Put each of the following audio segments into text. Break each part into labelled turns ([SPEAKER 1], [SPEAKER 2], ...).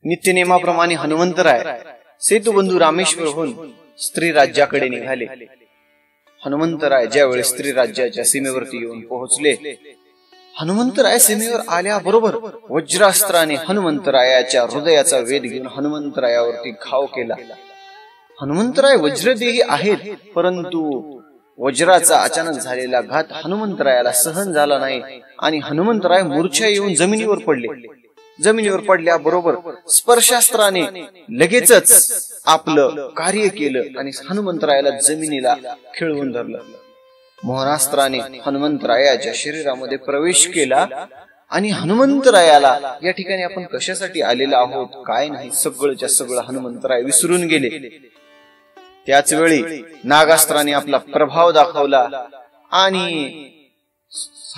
[SPEAKER 1] नित्यनेमाप्रमाणे हनुमंतराय सेतुबंधू रामेश्वरहून स्त्री राज्याकडे निघाले. हनुमंतराय ज्यावेळी स्त्री राज्याच्या सीमेवरती येऊन पोहोचले, हनुमंतराय सीमेवर आल्याबरोबर वज्रास्त्राने हनुमंतरायाच्या हृदयाचा वेध घेऊन हनुमंतरायावरती घाव केला. हनुमंतराय वज्रदेही आहेत, परंतु वज्राचा अचानक झालेला घात हनुमंतरायाला सहन झाला नाही आणि हनुमंतराय मूर्छा येऊन जमिनीवर पडले. जमिनीवर पडल्याबरोबर स्पर्शास्त्राने लगेचच आपलं कार्य केलं आणि हनुमंतरायाला जमिनीला खिळवून धरलं. मोहनास्त्राने हनुमंतरायाच्या शरीरामध्ये प्रवेश केला आणि हनुमंतरायाला या ठिकाणी आपण कशासाठी आलेला आहोत काय नाही सगळंच्या सगळं हनुमंतराय विसरून गेले. त्याच वेळी नागास्त्राने आपला प्रभाव दाखवला आणि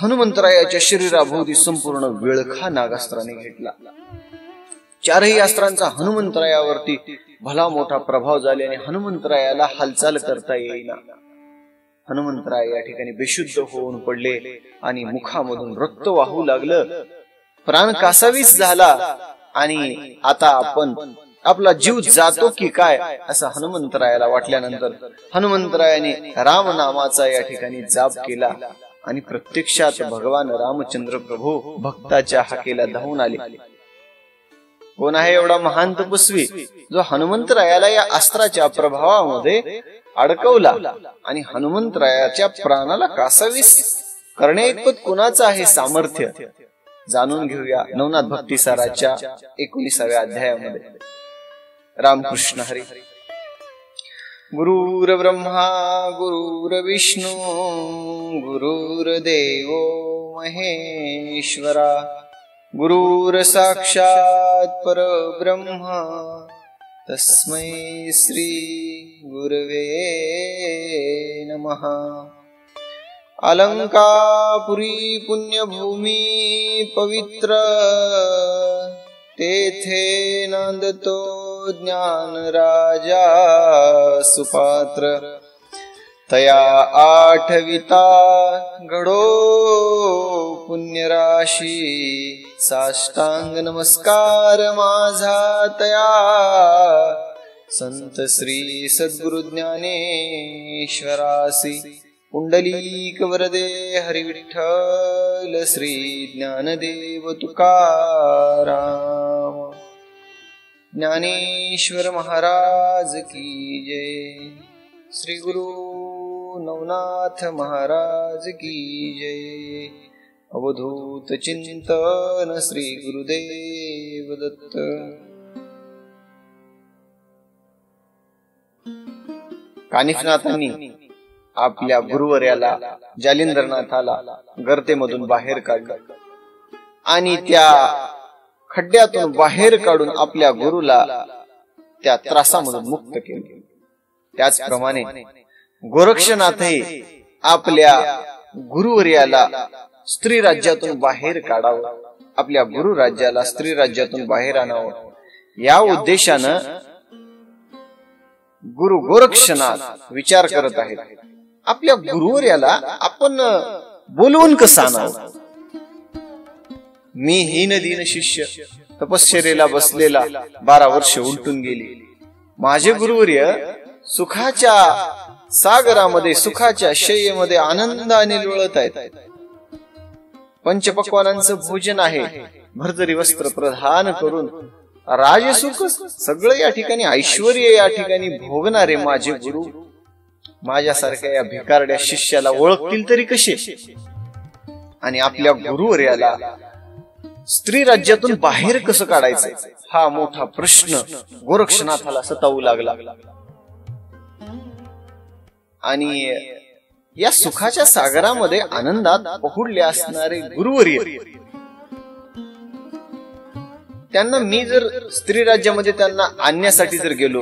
[SPEAKER 1] हनुमंतरायाच्या शरीराभोवती संपूर्ण विळखा नागास्त्राने घेतला. चारही अस्त्रांचा हनुमंतरायावरती भला मोठा प्रभाव झाल्याने हनुमंतरायाला हालचाल करता येईना. हनुमंतराय या ठिकाणी बेशुद्ध होऊन पडले आणि मुखामधून रक्त वाहू लागलं. प्राण कासावीस झाला आणि आता आपण आपला जीव जातो की काय असं हनुमंतरायाला वाटल्यानंतर हनुमंतरायाने राम नामाचा या ठिकाणी जाप केला आणि प्रत्यक्षात भगवान रामचंद्र प्रभू भक्ताच्या हाकेला धावून आले. कोण आहे एवढा महान तपस्वी जो हनुमंतरायाला या अस्त्राच्या प्रभावामध्ये अडकवला आणि हनुमंतरायाच्या प्राणाला कासावीस करण्याइतपत कुणाचं आहे सामर्थ्य? जाणून घेऊया नवनाथ भक्तिसाराच्या 19व्या अध्यायामध्ये. रामकृष्ण हरी. गुरुर ब्रह्मा गुरुर्विष्णू गुरुर्देवो महेश्वरा गुरुर साक्षात परब्रह्मा तस्मै श्री गुरवे नमः. अलंकापुरी पुण्यभूमी पवित्र तेथे नांदतो ज्ञान राजा सुपात्र. तया आठविता घडो पुण्यराशी साष्टांग नमस्कार माझा तया. संत श्री सद्गुरु ज्ञानेश्वरासी पुंडलीक वरदे हरि विठ्ठल श्री ज्ञानदेव तुकाराम. ज्ञानेश्वर महाराज की जय. श्री गुरु नवनाथ महाराज की जय. अवधूत चिंतन श्री गुरुदेव दत्त. कानिफनाथांनी आपल्या गुरुवर्याला जालिंदरनाथाला गर्तेमधून बाहेर काढलं आणि त्या खड्ड्यातून बाहेर काढून आपल्या गुरुला त्या त्रासामधून मुक्त केले. त्याचप्रमाणे गोरक्षनाथही आपल्या गुरुवर्याला स्त्री राज्यातून बाहेर काढावं, आपल्या गुरु राज्याला स्त्री राज्यातून बाहेर आणावं या उद्देशानं गुरु गोरक्षनाथ विचार करत आहेत. आपल्या गुरुवर्याला आपण बोलवून कसं आणावं? मी हीन दीन शिष्य तपश्चर्येला बसलेला 12 वर्ष उलटून गेली. माझे गुरुवर्य सुखाच्या सागरामध्ये सुखाच्या शय्येमध्ये आनंदाने लोळत आहेत. पंचपक्वानांचं भोजन आहे, भरजरी वस्त्र प्रधान करून राजसुख सगळं या ठिकाणी ऐश्वर्य या ठिकाणी भोगणारे माझे गुरु माझ्यासारख्या या भिकारड्या शिष्याला ओळखतील तरी कसे? आणि आपल्या गुरुवर्याला स्त्री राज्यातून बाहेर कसं काढायचं हा मोठा प्रश्न गोरक्षनाथाला सतावू लागला. आणि या सुखाच्या सागरामध्ये आनंदात पहुडले असणारे गुरुवर्य त्यांना मी जर स्त्री राज्यामध्ये त्यांना आणण्यासाठी जर गेलो,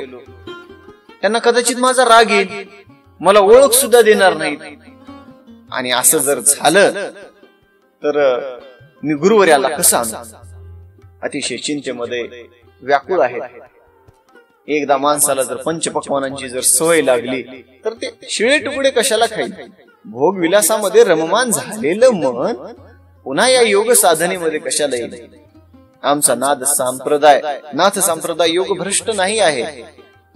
[SPEAKER 1] त्यांना कदाचित माझा राग येईल, मला ओळख सुद्धा देणार नाही. आणि असं जर झालं तर मी गुरुवर्याला कसं आणू? अतिशय चिंतेमध्ये व्याकुळ आहे. एकदा माणसाला जर पंचपक्वानांची जर सवय लागली तर ते शिळे तुकडे कशाला खाईल? भोग विलासामध्ये रममान झालेलं मन पुन्हा या योग साधनेमध्ये कशाला येईल? आमचा नाथ संप्रदाय योगभ्रष्ट नाही आहे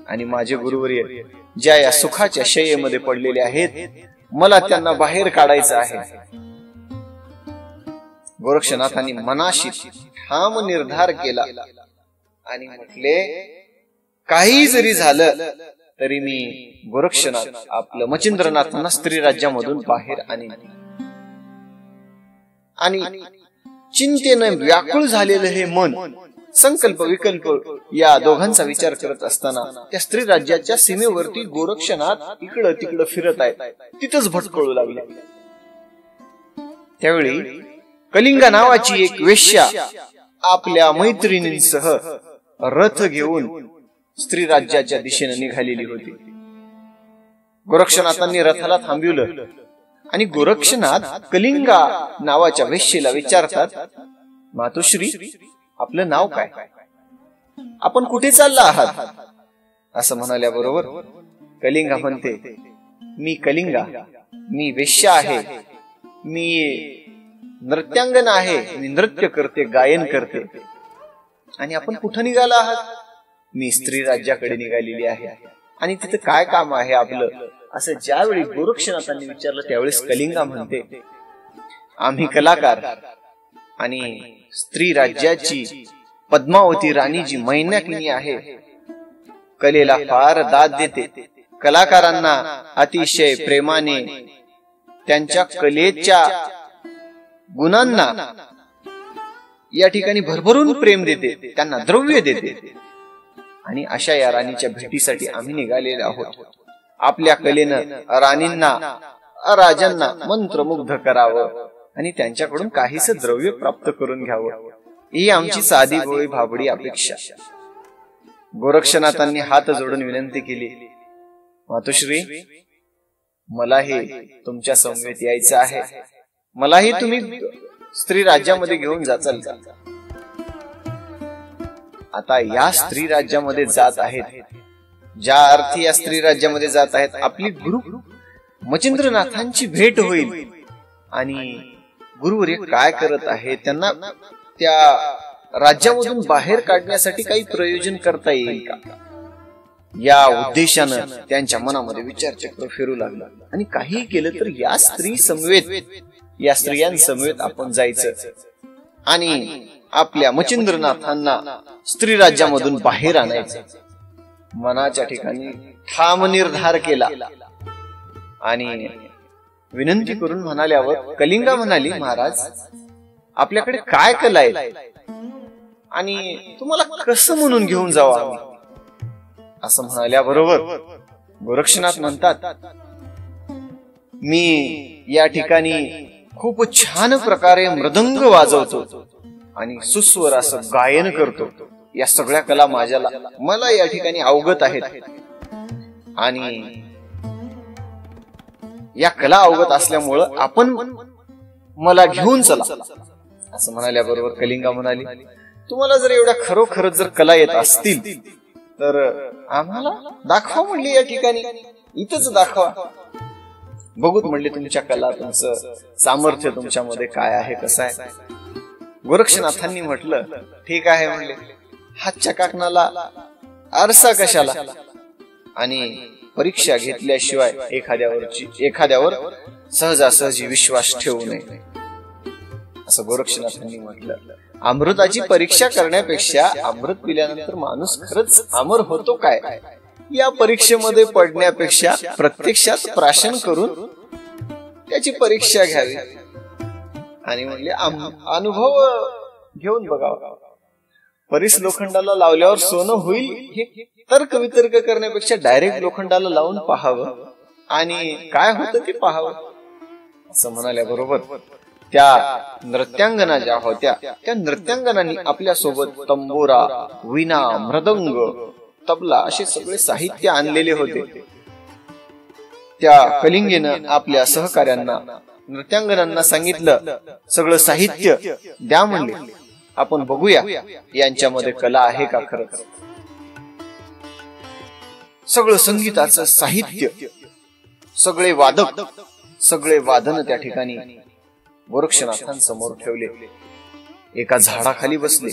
[SPEAKER 1] आणि माझे गुरुवर्य ज्या या सुखाच्या शय्येमध्ये पडलेले आहेत, मला त्यांना बाहेर काढायचं आहे. गोरक्षनाथांनी मनाशी ठाम निर्धार केला आणि म्हटले, काही जरी झालं तरी मी गोरक्षनाथ आपलं मच्छिंद्रनाथांना स्त्री राज्यामधून बाहेर आणीन. आणि चिंतेने व्याकुळ झालेलं हे मन संकल्प विकल्प या दोघांचा विचार करत असताना त्या स्त्री राज्याच्या सीमेवरती गोरक्षनाथ इकडं तिकडं फिरत आहेत. तिथंच भटकळू लागले. त्यावेळी कलिंगा नावाची एक वेश्या आपल्या मैत्रिणींसह रथ घेऊन स्त्री राज्याच्या दिशेने निघालेली होती. गोरक्षनाथांनी रथाला थांबवलं आणि गोरक्षनाथ कलिंगा नावाच्या वेश्येला विचारतात, मातोश्री, आपलं नाव काय? आपण कुठे चालला आहात? असं म्हणाल्याबरोबर कलिंगा म्हणते, मी कलिंगा, मी वेश्या आहे, मी नृत्यांगना आहे, मी नृत्य करते, गायन करते. आणि आपण कुठं निघाला आहात? मी स्त्री राज्याकडे निघालेली आहे. आणि तिथे काय काम आहे आपलं? असं ज्यावेळी गोरक्षनाथांनी विचारलं त्यावेळेस कलिंगा म्हणते, आम्ही कलाकार आणि स्त्री राज्याची पद्मावती राणी जी मैनाकिनी आहे, कलेला फार दाद देते. कलाकारांना अतिशय प्रेमाने त्यांच्या कलेच्या गुणांना या ठिकाणी भरभरून प्रेम देते, त्यांना द्रव्य देते. आणि अशा या राणीच्या भेटीसाठी आम्ही निघालेले आहोत. आपल्या कलेनं राणींना राजांना मंत्रमुग्ध करावं आणि त्यांच्याकडून काहीच द्रव्य प्राप्त करून घ्यावं, ही आमची साधी भोळी भाबडी अपेक्षा. गोरक्षनाथांनी हात जोडून विनंती केली, मातोश्री, मलाही तुमच्या समवेत यायचं आहे. मलाही तुम्ही स्त्री राज्यामध्ये घेऊन जाचाल का? आता या स्त्री राज्यामध्ये जात आहेत, ज्या अर्थी या स्त्री राज्यामध्ये जात आहेत, आपली गुरु मच्छिंद्रनाथांची भेट होईल आणि गुरुवर्य काय करत आहे, त्यांना त्या राज्यामधून बाहेर काढण्यासाठी काही प्रयोजन करता येईल का, या उद्देशानं त्यांच्या मनामध्ये विचारचक्र फिरू लागला. आणि काही केलं तर या स्त्री समवेत, या स्त्रियांसमवेत आपण जायचं आणि आपल्या मच्छिंद्रनाथांना स्त्री राज्यामधून बाहेर आणायचं. मनाच्या ठिकाणी ठाम निर्धार केला आणि विनंती करून म्हणाल्यावर कलिंगा म्हणाली, महाराज, आपल्याकडे काय कला आहे आणि तुम्हाला कसं म्हणून घेऊन जावं आम्ही? असं म्हणाल्याबरोबर गोरक्षनाथ म्हणतात, मी या ठिकाणी खूप छान प्रकारे मृदंग वाजवतो आणि सुस्वर असं गायन करतो. या सगळ्या कला मला या ठिकाणी अवगत आहेत आणि या कला अवगत असल्यामुळं आपण मला घेऊन चला. असं म्हणाल्याबरोबर कलिंगा म्हणाली, तुम्हाला जर एवढ्या खरोखर जर कला येत असतील तर आम्हाला दाखवा म्हणली, या ठिकाणी इथंच दाखवा, बघूत म्हणले तुमच्या कला, तुमचं सामर्थ्य तुमच्यामध्ये काय आहे, कसं आहे. गोरक्षनाथांनी म्हटलं, ठीक आहे म्हणले, हातच्या काकणाला आरसा कशाला, आणि परीक्षा घेतल्याशिवाय एखाद्यावर सहजासहजी विश्वास ठेवू नये. असं गोरक्षनाथांनी म्हटलं. अमृताची परीक्षा करण्यापेक्षा अमृत पिल्यानंतर माणूस खरंच अमर होतो काय, या परीक्षेमध्ये पडण्यापेक्षा प्रत्यक्षात प्राशन करून त्याची परीक्षा घ्यावी आणि म्हणले अनुभव घेऊन बघावा. परीस लोखंडाला लावल्यावर सोनं होईल हे तर्क वितर्क करण्यापेक्षा डायरेक्ट लोखंडाला लावून पाहावं आणि काय होतं ते पाहावं. असं म्हणाल्याबरोबर त्या नृत्यांगना ज्या होत्या त्या नृत्यांगनांनी आपल्या सोबत तंबोरा, वीणा, मृदंग, तबला असे सगळे साहित्य आणलेले होते. त्या कलिंगेनं आपल्या सहकार्यांना नृत्यांगनांना सांगितलं, सगळं साहित्य द्या म्हणले, आपण बघूया यांच्यामध्ये कला आहे का खरंच. सगळं संगीताचं साहित्य, सगळे वादक, सगळे वादन त्या ठिकाणी गोरक्षनाथांसमोर ठेवले. एका झाडाखाली बसले.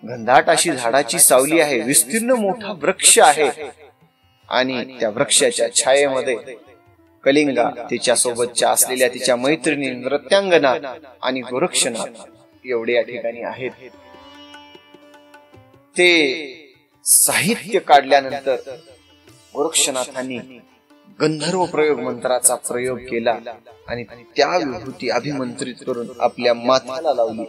[SPEAKER 1] घनदाट अशी झाडाची सावली आहे, विस्तीर्ण मोठा वृक्ष आहे आणि त्या वृक्षाच्या छायेमध्ये कलिंगा, तिच्या सोबतच्या असलेल्या तिच्या मैत्रिणी, नृत्यांगना आणि गोरक्षनाथ एवढे या ठिकाणी आहेत. ते साहित्य काढल्यानंतर गोरक्षनाथांनी गंधर्व प्रयोग मंत्राचा प्रयोग केला आणि त्या विभूती अभिमंत्रित करून आपल्या माथ्याला लावली.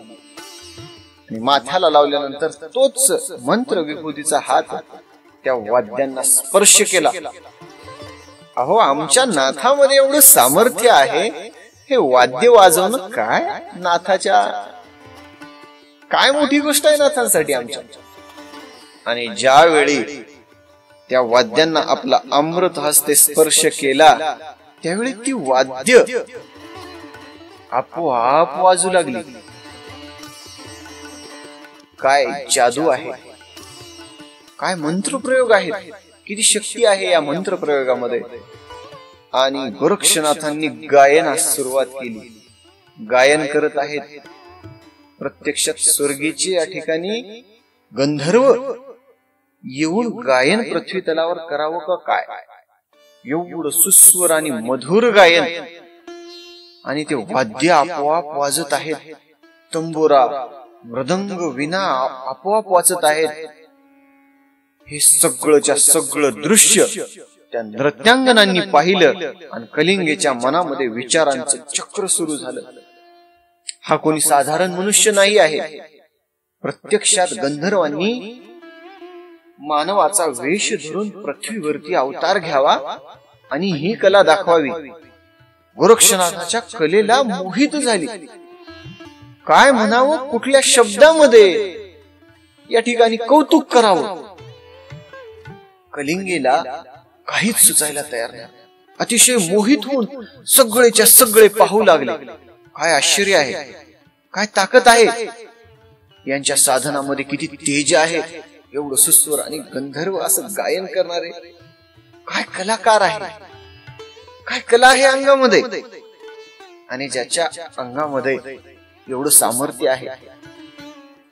[SPEAKER 1] आणि माथ्याला लावल्यानंतर तोच मंत्र विभूतीचा हात त्या वाद्यांना स्पर्श केला. अहो, आमच्या नाथामध्ये एवढं सामर्थ्य आहे, हे वाद्य वाजवणं काय नाथाच्या काय मोठी गोष्ट आहे नाथांसाठी आमच्या. आणि ज्यावेळी त्या वाद्यांना आपला अमृत हस्ते स्पर्श केला त्यावेळी ती वाद्य आपोआप वाजू लागली. काय जादू आहे, काय मंत्रप्रयोग आहेत, किती शक्ती आहे या मंत्रप्रयोगामध्ये. आणि गोरक्षनाथांनी गायनास सुरुवात केली. गायन करत आहेत. प्रत्यक्षात स्वर्गीचे या ठिकाणी गंधर्व येऊन गायन पृथ्वी तलावर करावं का काय, एवढं सुस्वर आणि मधुर गायन. आणि ते वाद्य आपोआप वाजत आहेत. तंबोरा, मृदंग, विना आपोआप वाजत आहेत. हे सगळंच्या सगळं दृश्य त्या नृत्यांगनांनी पाहिलं आणि कलिंगेच्या मनामध्ये विचारांचं चक्र सुरू झालं. हा कोणी साधारण मनुष्य नाही आहे. प्रत्यक्षात गंधर्वांनी मानवाचा वेश धरून पृथ्वीवरती अवतार घ्यावा आणि ही कला दाखवावी. गोरक्षनाथाच्या कलेला मोहित झाली. काय म्हणावं, कुठल्या शब्दामध्ये या ठिकाणी कौतुक करावं. कलिंगेला काहीच सुचायला तयार नाही. अतिशय मोहित होऊन सगळेच्या सगळे पाहू लागले. काय आश्चर्य आहे, काय ताकद आहे यांच्या साधनामध्ये, किती तेज आहे. एवढं सुस्वर आणि गंधर्व असं गायन करणारे काय कलाकार आहे, काय कला आहे अंगामध्ये. आणि ज्याच्या अंगामध्ये एवढं सामर्थ्य आहे,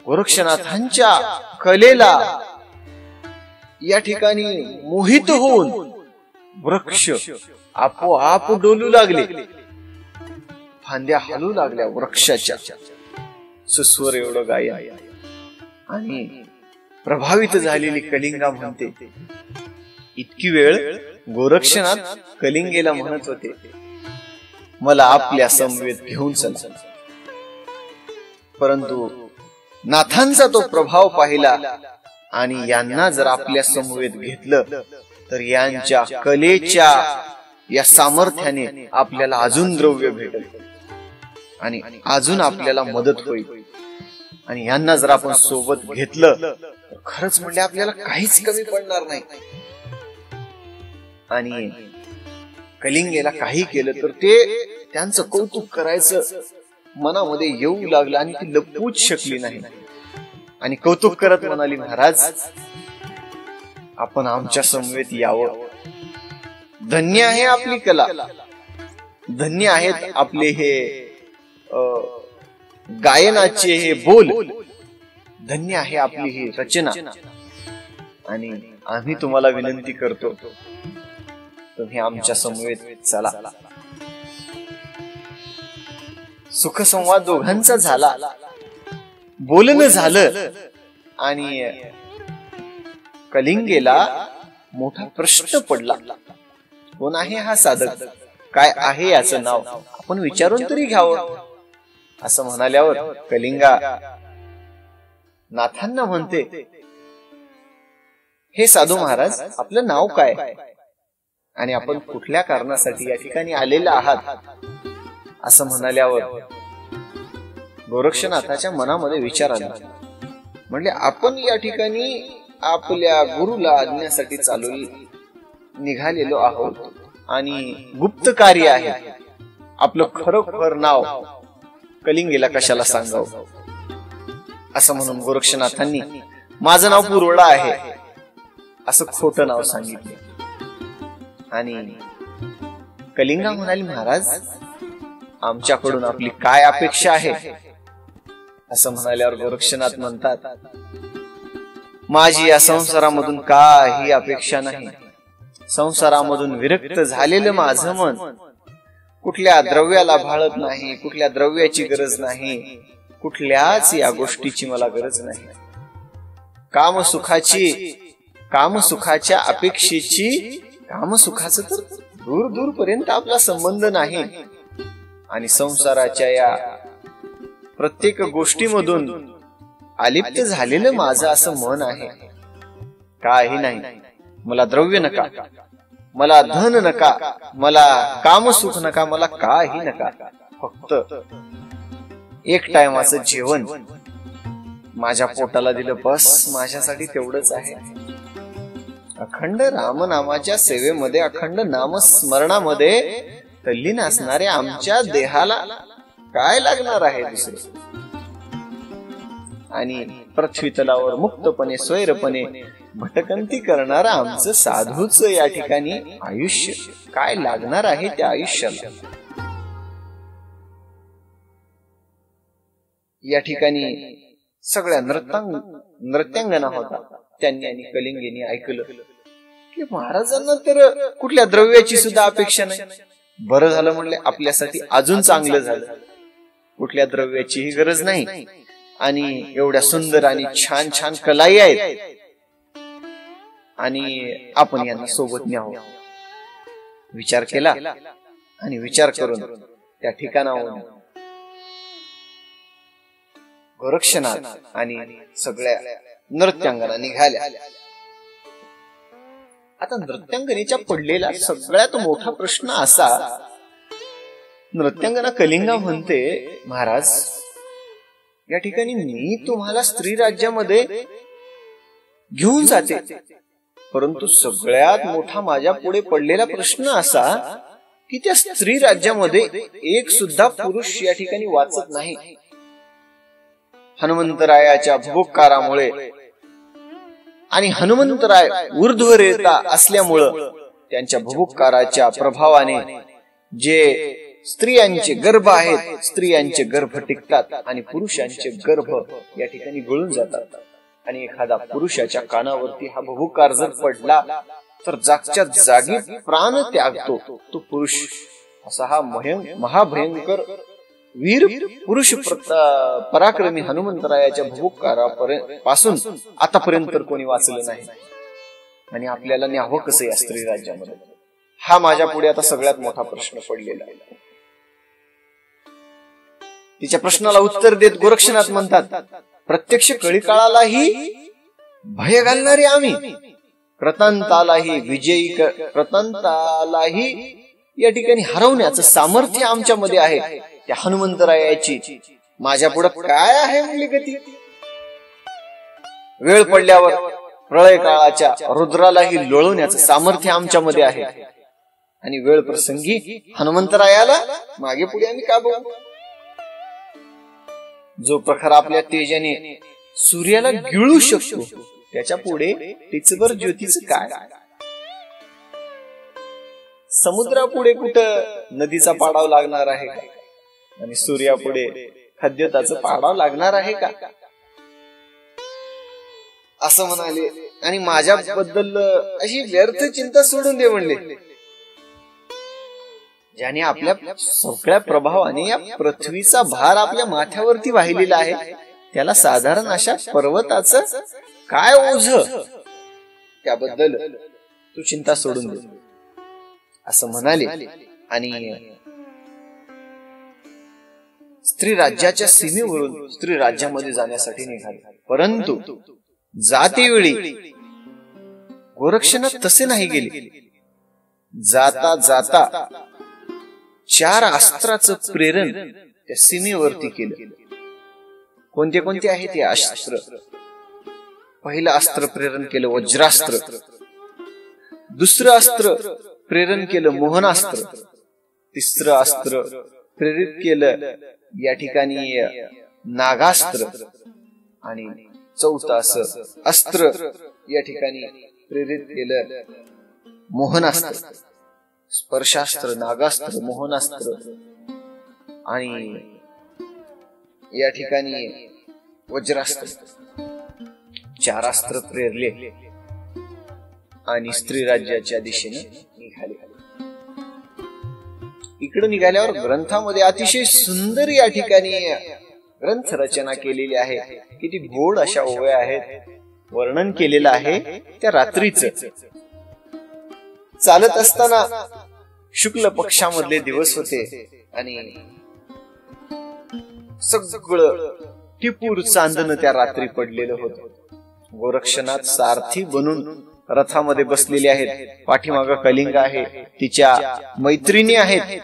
[SPEAKER 1] गोरक्षनाथांच्या कलेला या ठिकाणी मोहित होऊन वृक्ष आपोआप डोलू लागले. फांद्या हलू लागल्या वृक्षाच्या. सुस्वर एवढं गायन. आणि प्रभावित झालेली कलिंगा म्हणते, इतकी वेळ गोरक्षनाथ कलिंगेला म्हणत होते, मला आपल्या समवेत घेऊन चल. परंतु नाथांचा तो प्रभाव पाहिला आणि यांना जर आपल्या समवेत घेतलं तर यांच्या कलेच्या या सामर्थ्याने आपल्याला अजून द्रव्य भेटेल आणि अजून आपल्याला मदत होईल. आणि यांना जर आपण सोबत घेतलं तर खरंच म्हणजे आपल्याला काहीच कमी पडणार नाही. आणि कलिंगेला काही केलं तर ते त्यांचं कौतुक करायचं मनामध्ये येऊ लागलं आणि ती लपवूच शकली नाही. आणि कौतुक करत म्हणाली, महाराज आपण आमच्या समवेत यावं. धन्य आहे आपली कला, धन्य आहेत आपले हे गायनाचे हे बोल, धन्य आहे आपली ही रचना. आणि आम्ही तुम्हाला विनंती करतो, तुम्ही आमच्या समवेत चला. सुखसंवाद दोघांचा झाला, बोलणं झालं. आणि कलिंगेला मोठा प्रश्न पडला, कोण आहे हा साधक, काय आहे याचं नाव, आपण विचारून तरी घ्यावं. असं म्हणाल्यावर कलिंगा नाथांना म्हणते, हे साधू महाराज, आपलं नाव काय आणि आपण कुठल्या कारणासाठी या ठिकाणी आलेला आहात. असं म्हणाल्यावर गोरक्षनाथाच्या मनामध्ये विचार आला. म्हणजे आपण या ठिकाणी आपल्या गुरुला आणण्यासाठी चालू निघालेलो आहोत आणि गुप्त कार्य आहे. आपलं खरोखर नाव कलिंगेला कशाला सांगावं. असं म्हणून गोरक्षनाथांनी माझं नाव पुरोळा आहे असं खोटं नाव सांगितलं. आणि कलिंगा म्हणाली, महाराज आमच्याकडून आपली काय अपेक्षा आहे असं म्हणाल्यावर गोरक्षनाथ म्हणतात, माझी या संसारामधून काही अपेक्षा नाही. संसारामधून विरक्त झालेलं माझं मन कुठल्या द्रव्याला भाळत नाही, कुठल्या द्रव्याची गरज नाही, कुठल्याच या गोष्टीची मला गरज नाही. कामसुखाच्या अपेक्षेची, कामसुखाचं तर दूर दूर पर्यंत आपला संबंध नाही. आणि संसाराच्या या प्रत्येक गोष्टीमधून अलिप्त झालेलं माझं असं मन आहे. काही नाही, मला द्रव्य नका, मला धन नका, मला कामसुख नका, मला काही नका. फक्त एक टायमाचं जेवण माझ्या पोटाला दिलं बस, माझ्यासाठी तेवढंच आहे. अखंड रामनामाच्या सेवेमध्ये, अखंड नामस्मरणामध्ये तल्लीन असणाऱ्या आमच्या देहाला काय लागणार आहे दुसरे? आणि पृथ्वी तलावर मुक्तपणे स्वैरपणे भटकंती करणारं आमचं साधूच या ठिकाणी आयुष्य काय लागणार आहे त्या आयुष्याला? या ठिकाणी सगळ्या नृत्यांगना होता. त्यांनी आणि कलिंगेनी ऐकलं की महाराजांना तर कुठल्या द्रव्याची सुद्धा अपेक्षा नाही. बरं झालं म्हणले, आपल्यासाठी अजून चांगलं झालं. कुठल्या द्रव्याचीही गरज नाही आणि एवढ्या सुंदर आणि छान छान कलाही आहेत आणि आपण यांना सोबत न्यावं. विचार केला आणि विचार करून त्या ठिकाणाहून गोरक्षनाथ आणि सगळ्या नृत्यांगना निघाल्या. आता नृत्यांगनेच्या पडलेला सगळ्यात मोठा प्रश्न असा, नृत्यांगना कलिंगा म्हणते, महाराज या ठिकाणी मी तुम्हाला स्त्री राज्यामध्ये घेऊन जाते, परंतु सगळ्यात मोठा माझ्या पुढे पडलेला प्रश्न असा की त्या स्त्री राज्यामध्ये एक सुद्धा पुरुष या ठिकाणी वाचत नाही. हनुमंतरायाच्या भुभुक्कारामुळे आणि हनुमंतराय ऊर्ध्वरेता असल्यामुळं त्यांच्या भुभुक्काराच्या प्रभावाने जे स्त्रियांचे गर्भ आहेत, स्त्रियांचे गर्भ टिकतात आणि पुरुषांचे गर्भ या ठिकाणी गळून जातात. आणि एखादा पुरुषाच्या कानावरती हा भुभुक्कार जर पडला तर जागच्या जागी प्राण त्यागतो तो पुरुष. असा हा महाभयंकर वीर पुरुष पराक्रमी हनुमंतरायाच्या भुभुक्कारापासून आतापर्यंत कोणी वाचलं नाही. आणि आपल्याला न्यावं कसं या स्त्री राज्यामध्ये? हा माझ्या पुढे आता सगळ्यात मोठा प्रश्न पडलेला आहे. तिच्या प्रश्नाला उत्तर देत गोरक्षनाथ म्हणतात, प्रत्यक्ष कळीकाळालाही भय घालणारे आम्ही, कृतांतालाही कृतांतालाही या ठिकाणी हरवण्याचं सामर्थ्य आमच्यामध्ये आहे. त्या हनुमंतरायाची माझ्या पुढे काय आहे म्हणली गती? वेळ पडल्यावर प्रळय काळाच्या रुद्रालाही लोळवण्याचं सामर्थ्य आमच्यामध्ये आहे. आणि वेळ प्रसंगी हनुमंतरायाला मागे पुढे आम्ही का बघू? जो प्रखर आपल्या तेजाने सूर्याला गिळू शकतो त्याच्या पुढे टिचभर ज्योतीचं काय? समुद्रापुढे कुठं नदीचा पाडाव लागणार आहे का? आणि सूर्यापुढे खद्योताचं पाडाव लागणार आहे का? असं म्हणाले. आणि माझ्याबद्दल अशी व्यर्थ चिंता सोडून दे म्हणले. ज्याने आपल्या सगळ्या प्रभावाने या पृथ्वीचा भार आपल्या माथ्यावरती वाहिलेला आहे, त्याला साधारण अशा पर्वताचं काय ओझ? त्याबद्दल तू चिंता सोडून दे असं म्हणाले. आणि स्त्री राज्याच्या सीमेवरून स्त्री राज्यामध्ये जाण्यासाठी निघाले. परंतु जातेवेळी गोरक्षनाथ तसे नाही गेले. जाता जाता 4 अस्त्राचं प्रेरण त्या सीमेवरती केलं. कोणते कोणते आहे ते अस्त्र? पहिलं अस्त्र प्रेरण केलं वज्रास्त्र, दुसरं अस्त्र प्रेरण केलं मोहनास्त्र, तिसरं अस्त्र प्रेरित केलं या ठिकाणी नागास्त्र, आणि चौथं असं अस्त्र या ठिकाणी प्रेरित केलं मोहनास्त्र. स्पर्शास्त्र, नागास्त्र, मोहनास्त्र आणि या ठिकाणी वज्रास्त्र, चारास्त्र प्रेरले आणि स्त्री राज्याच्या दिशेने निघाले. इकडे निघाल्यावर ग्रंथामध्ये अतिशय सुंदर या ठिकाणी ग्रंथ रचना केलेली आहे. किती गोड अशा ओव्या आहेत. वर्णन केलेलं आहे त्या रात्रीचं. चालत असताना शुक्ल पक्षामधले दिवस होते आणि सगळं टिपूर चांदणं त्या रात्री पडलेलं होतं. गोरक्षनाथ सारथी बनून रथामध्ये बसलेले आहेत. पाठीमाग कलिंग आहे, तिच्या मैत्रिणी आहेत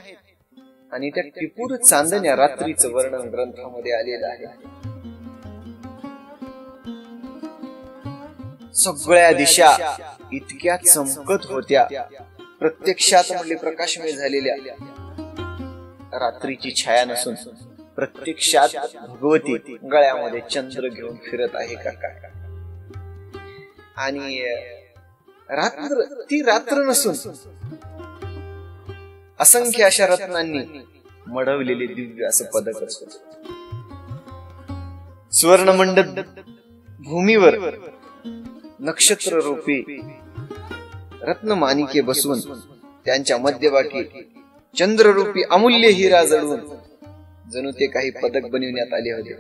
[SPEAKER 1] आणि त्या टिपूर चांदण्या रात्रीचं वर्णन ग्रंथामध्ये आलेलं आहे. सगळ्या दिशा इतक्या चमकत होत्या, प्रत्यक्षात म्हणले प्रकाशमय झालेल्या. रात्रीची छाया नसून प्रत्यक्षात भगवती गळ्यामध्ये चंद्र घेऊन फिरत आहे का काय. आणि रात्र ती रात्र नसून असंख्य अशा रत्नांनी मढवलेले दिव्य असं पदक असत. सुवर्णमंडल भूमीवर नक्षत्र रूपी रत्नमाणिके बसवून त्यांच्या मध्यभागी चंद्ररूपी अमूल्य हिरा जडवून जणू ते काही पदक बनविण्यात आले होते.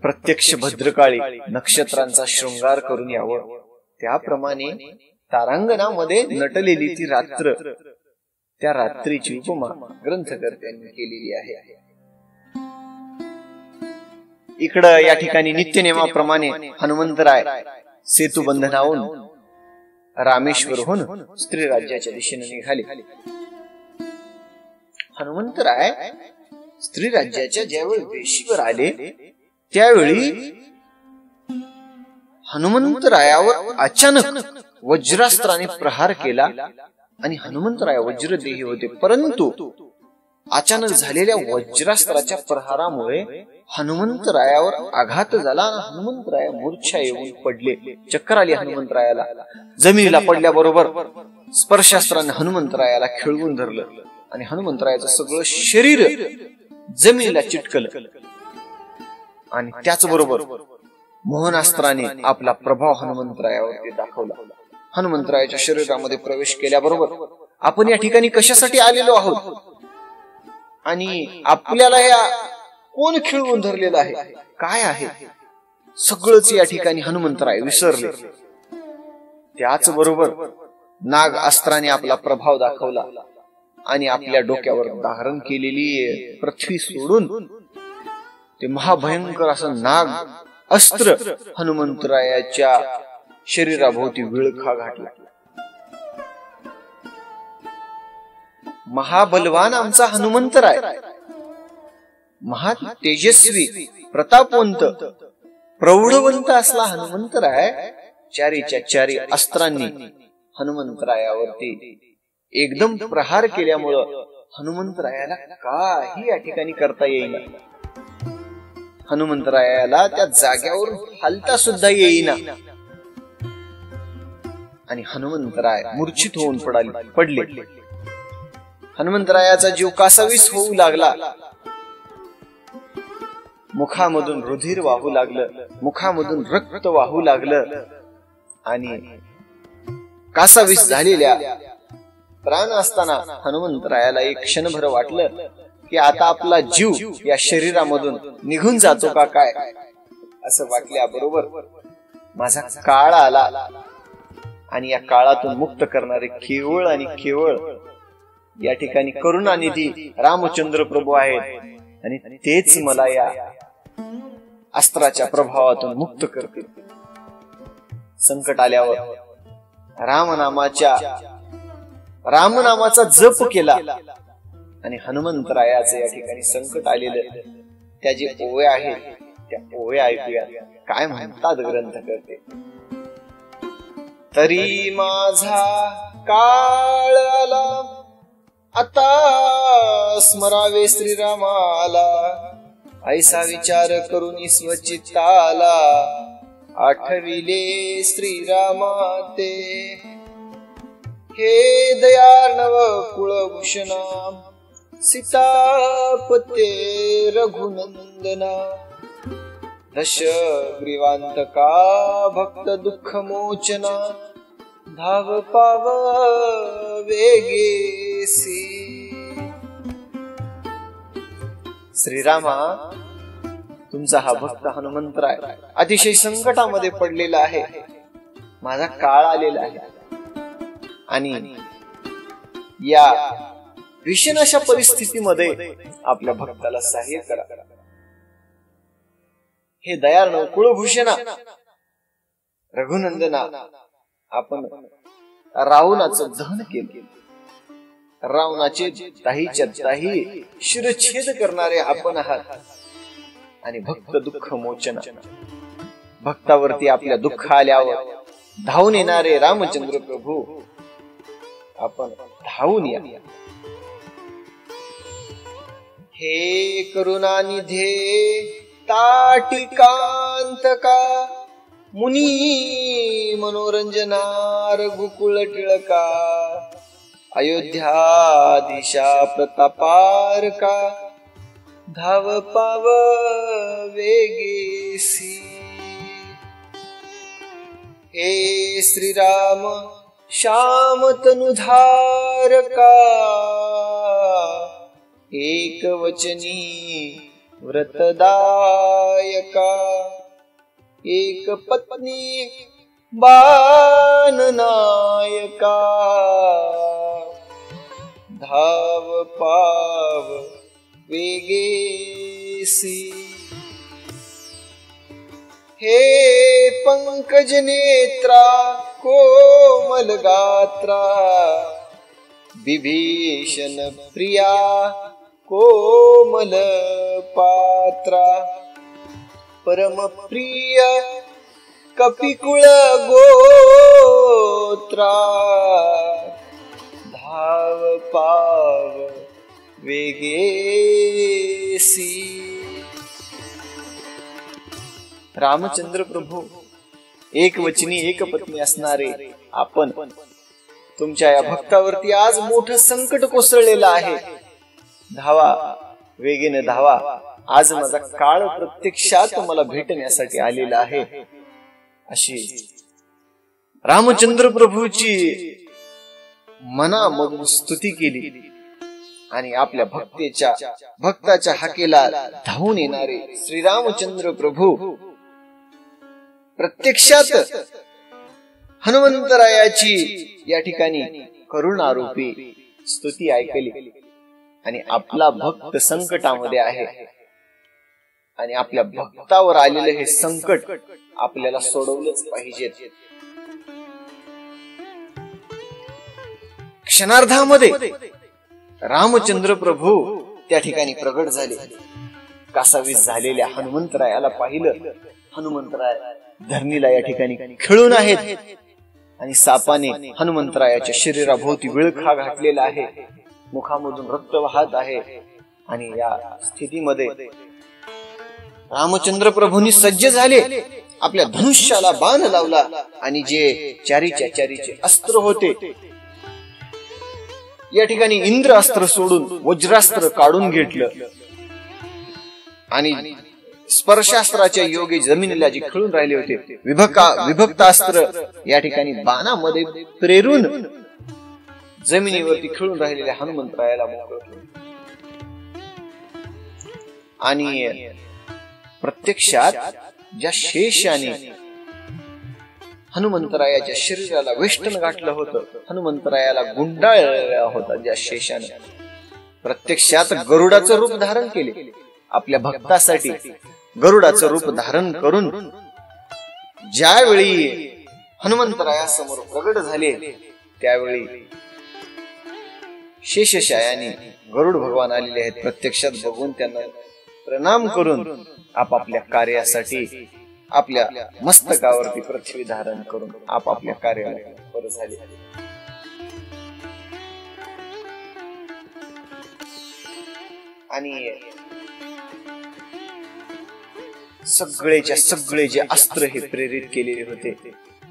[SPEAKER 1] प्रत्यक्ष भद्रकाळी नक्षत्रांचा शृंगार करून यावं त्याप्रमाणे तारांगणामध्ये नटलेली ती रात्र, त्या रात्रीची उपमा ग्रंथकर्त्यांनी केलेली आहे. इकडं या ठिकाणी नित्यनेमाप्रमाणे हनुमंतराय सेतू बंधनावून रामेश्वरहून स्त्री राज्याच्या दिशेने निघाले. हनुमंतराय स्त्री राज्याच्या ज्यावेळी वेशीवर आले त्यावेळी हनुमंतरायावर अचानक वज्रास्त्राने प्रहार केला आणि हनुमंतराय वज्रदेही होते. परंतु अचानक झालेल्या वज्रास्त्राच्या प्रहारामुळे हनुमंतरायावर आघात झाला आणि हनुमंतराय मूर्छा येऊन पडले. चक्कर आली हनुमंतरायाला. जमिनीला पडल्याबरोबर स्पर्शास्त्राने हनुमंतरायाला खिळवून धरलं आणि हनुमंतरायाचं सगळं शरीर जमिनीला चिटकलं आणि त्याचबरोबर मोहनास्त्राने आपला प्रभाव हनुमंतरायावरती दाखवला. हनुमंतरायाच्या शरीरामध्ये प्रवेश केल्याबरोबर आपण या ठिकाणी कशासाठी आलेलो आहोत आणि आपल्याला ह्या कोण खिळवून धरलेलं आहे, काय आहे, सगळंच या ठिकाणी हनुमंतराय विसरले. त्याचबरोबर नाग अस्त्राने आपला प्रभाव दाखवला आणि आपल्या डोक्यावर धारण केलेली पृथ्वी सोडून ते महाभयंकर असं नाग अस्त्र हनुमंतरायाच्या शरीराभोवती विळखा घातला. महाबलवान आमचा हनुमंतराय, महा तेजस्वी प्रतापवंत प्रौढवंत असला हनुमंतराय चारीच्या चारी अस्त्रांनी हनुमंतरायावरती एकदम प्रहार केल्यामुळं हनुमंतरायाला काही या ठिकाणी करता येईना. हनुमंतरायाला त्या जाग्यावर हलता सुद्धा येईना आणि हनुमंतराय मूर्छित होऊन पडले. हनुमंतरायाचा जीव कासावीस होऊ लागला. मुखामधून रुधिर वाहू लागलं, मुखामधून रक्त वाहू लागलं आणि कासावीस झालेल्या प्राण असताना हनुमंतरायाला एक क्षणभर वाटलं की आता आपला जीव या शरीरामधून निघून जातो का काय. असं वाटल्याबरोबर माझा काळ आला आणि या काळातून मुक्त करणारे केवळ आणि केवळ या ठिकाणी करुणानिधी रामचंद्र प्रभू आहेत आणि तेच मला या अस्त्राच्या प्रभावातून मुक्त करतील. संकट आल्यावर रामनामाचा जप केला आणि हनुमंतरायाचं या ठिकाणी संकट आलेलं त्या जे ओव्या आहेत त्या ओव्या ऐकूया. काय म्हणतात ग्रंथ करते. तरी माझा काळ आला आता स्मरावे श्रीरामाला, ऐसा विचार करून स्वचित्ताला आठविले श्रीरामा ते. हे दयार्णव कुळभूषणा सीतापते रघुनंदना दशग्रीवांतका भक्त दुःख मोचना धाव पाव वेगेसी। श्रीरामा, तुमचा हा भक्त हनुमंतराय अतिशय संकटामध्ये पडलेला आहे। माझा काळ आलेला आहे आणि या भीषण अशा परिस्थितीमध्ये आपल्या भक्ताला सहाय्य करा। हे दयाळू कुळभूषणा रघुनंदना, आपण रावणाचं दहन केलं, रावणाचे ताहीच्या ताही शिरच्छेद करणारे आपण आहात आणि भक्त दुःख मोचना, भक्तावरती आपल्या दुःख आल्यावर धावून येणारे रामचंद्र प्रभू, आपण धावून या। हे करुणानिधे ताटिकांतका मुनी मनोरंजना रघुकुळ टिळका अयोध्याधीशा प्रतापारका धाव पाव वेगेसी। हे श्रीराम श्याम तनुधारका एक वचनी व्रतदायका एक पत्नी बाणनायका धाव पाव वेगेसी। हे पंकज नेत्रा कोमल गात्रा विभीषण प्रिया कोमल पात्रा परम प्रिय कपिकुळ गोत्रा धाव पाव वेगेसी। रामचंद्र प्रभू, एक वचनी एक पत्नी असणारे आपण तुमच्या या भक्तावरती आज मोठं संकट कोसळलेलं आहे। धावा, वेगेने धावा, आज माझा काळ प्रत्यक्षात मला भेटण्यासाठी आलेला आहे। अशी रामचंद्र प्रभूची मनामधून स्तुती केली आणि आपल्या भक्ताच्या हाकेला धावून येणारे श्रीरामचंद्र प्रभू प्रत्यक्षात हनुमंतरायाची या ठिकाणी करुणारूपी स्तुती ऐकली आणि आपला भक्त संकटामध्ये आहे आणि आपल्या भक्तावर आलेले हे संकट आपल्याला सोडवलंच पाहिजे। क्षणार्धामध्ये रामचंद्र प्रभू त्या ठिकाणी प्रगट झाले। कासावीस झालेल्या हनुमंतरायाला पाहिलं। हनुमंतराय धरणीला या ठिकाणी खिळून आहेत आणि सापाने हनुमंतरायाच्या शरीराभोवती विळखा घातलेला आहे, मुखामधून रक्त वाहत आहे आणि या स्थितीमध्ये रामचंद्र प्रभूंनी सज्ज झाले, आपल्या धनुष्याला बाण लावला आणि जे चारीचे अस्त्र होते या ठिकाणी इंद्र अस्त्र सोडून वज्रास्त्र काढून घेतलं आणि स्पर्शास्त्राच्या योगे जमिनीला जे खिळून राहिले होते विभक्त अस्त्र या ठिकाणी बाणामध्ये प्रेरून जमिनीवरती खिळून राहिलेल्या हनुमंतरायाला मोकळं आणि प्रत्यक्षात ज्या शेषाने हनुमंतरायाच्या शरीराला वेष्टन गाठलं होतं, हनुमंतरायाला गुंडाळला होता ज्या शेषाने, प्रत्यक्षात गरुडाचं रूप धारण केले। आपल्या भक्तासाठी गरुडाचं रूप धारण करून ज्यावेळी हनुमंतरायासमोर प्रगट झाले त्यावेळी शेषशायाने गरुड भगवान आलेले आहेत। प्रत्यक्षात बघून त्यांना प्रणाम करून आपापल्या कार्यासाठी आपल्या मस्तकावरती पृथ्वी धारण करून आपापल्या कार्याला पर झाले। आणि सगळेच्या सगळे जे अस्त्र हे प्रेरित केलेले होते,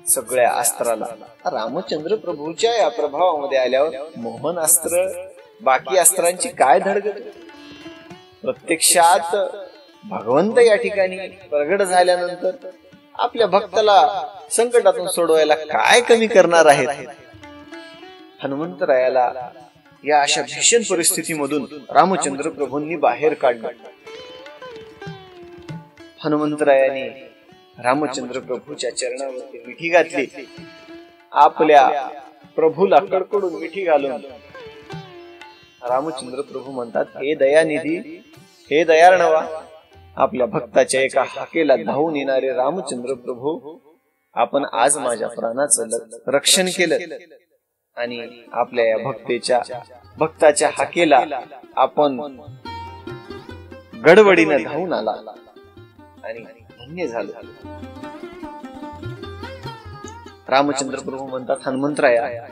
[SPEAKER 1] सगळ्या अस्त्राला रामचंद्र प्रभूच्या या प्रभावामध्ये आल्यावर मोहन अस्त्र बाकी अस्त्रांची काय धडगड. प्रत्यक्षात भगवंत या ठिकाणी प्रगट झाल्यानंतर आपल्या भक्ताला संकटातून सोडवायला काय कमी करणार आहेत. हनुमंतरायाला या अशा भीषण परिस्थितीमधून रामचंद्र प्रभूंनी बाहेर काढलं. हनुमंतरायाने रामचंद्र प्रभूच्या चरणावरती मिठी घातली. आपल्या प्रभूला कडकडून मिठी घालून रामचंद्र प्रभू म्हणतात, हे दयानिधी, हे दयार्णवा, आपल्या भक्ताच्या एका हाकेला धावून येणारे रामचंद्र प्रभू, आपण आज माझ्या प्राणाचं रक्षण केलं आणि आपल्या या भक्ताच्या हाकेला आपण गडबडीनं धावून आला आणि धन्य झालं. रामचंद्र प्रभू म्हणतात, हनुमंतराया,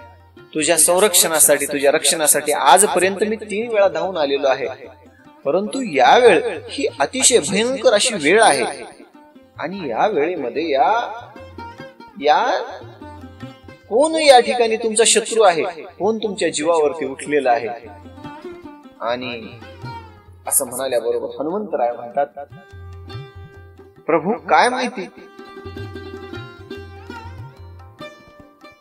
[SPEAKER 1] तुझ्या संरक्षणासाठी, तुझ्या रक्षणासाठी आजपर्यंत मी 3 वेळा धावून आलेलो आहे, परंतु या वेळ ही अतिशय भयंकर अशी वेळ आहे आणि या वेळेमध्ये या कोण या ठिकाणी तुमचा शत्रू आहे, कोण तुमच्या जीवावरती उठलेला आहे. आणि असं म्हणाल्याबरोबर हनुमंतराय म्हणतात, प्रभू काय माहिती,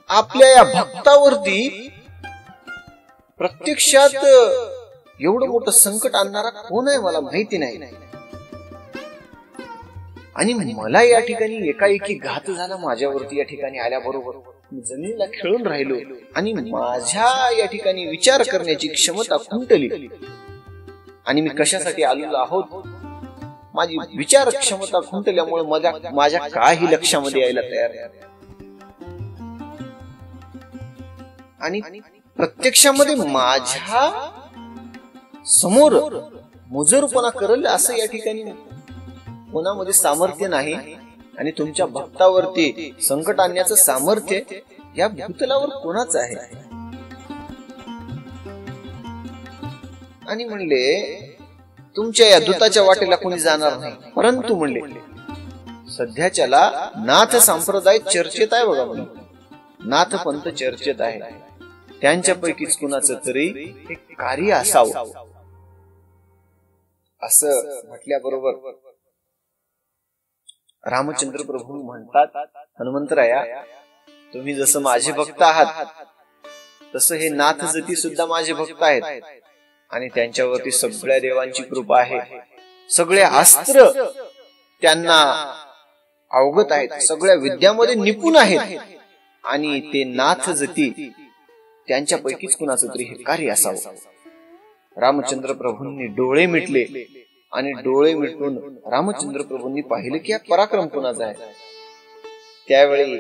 [SPEAKER 1] आपल्या या भक्तावरती प्रत्यक्षात एवढं मोठं संकट आणणारा कोण आहे मला माहिती नाही. आणि मला या ठिकाणी एकाएकी घात झाला माझ्यावरती. या ठिकाणी आल्याबरोबर जमिनीला खेळून राहिलो आणि माझ्या या ठिकाणी विचार करण्याची क्षमता खुंटली आणि मी कशासाठी आलेलो आहोत, माझी विचार क्षमता खुंटल्यामुळे माझ्या काही लक्षामध्ये यायला तयार नाही. आणि प्रत्यक्षामध्ये माझ्या समोर मुजरपणा करेल असं या ठिकाणी कोणामध्ये सामर्थ्य नाही. आणि तुमच्या भक्तावरती संकट आणण्याचं सामर्थ्य या भूतलावर कोणाचं आहे. आणि म्हणले, तुमच्या या दूताच्या वाटेला कोणी जाणार नाही, परंतु म्हणले सध्याच्याला नाथ संप्रदाय चर्चेत आहे बघा. नाथ पंथ चर्चेत आहे, त्यांच्यापैकीच कुणाचं तरी हे कार्य असावं. असं म्हटल्याबरोबर रामचंद्र प्रभू म्हणतात, हनुमंतराया, तुम्ही जसं माझे भक्त आहात तसं हे नाथ जती सुद्धा माझे भक्त आहेत आणि त्यांच्यावरती सगळ्या देवांची कृपा आहे. सगळे अस्त्र त्यांना अवगत आहेत, सगळ्या विद्यामध्ये निपुण आहेत आणि ते नाथ जती त्यांच्यापैकीच कुणाचं तरी हे कार्य असावं. रामचंद्र प्रभूंनी डोळे मिटले आणि डोळे मिटून रामचंद्र प्रभूंनी पाहिलं की हा पराक्रम कुणाचा आहे. त्यावेळी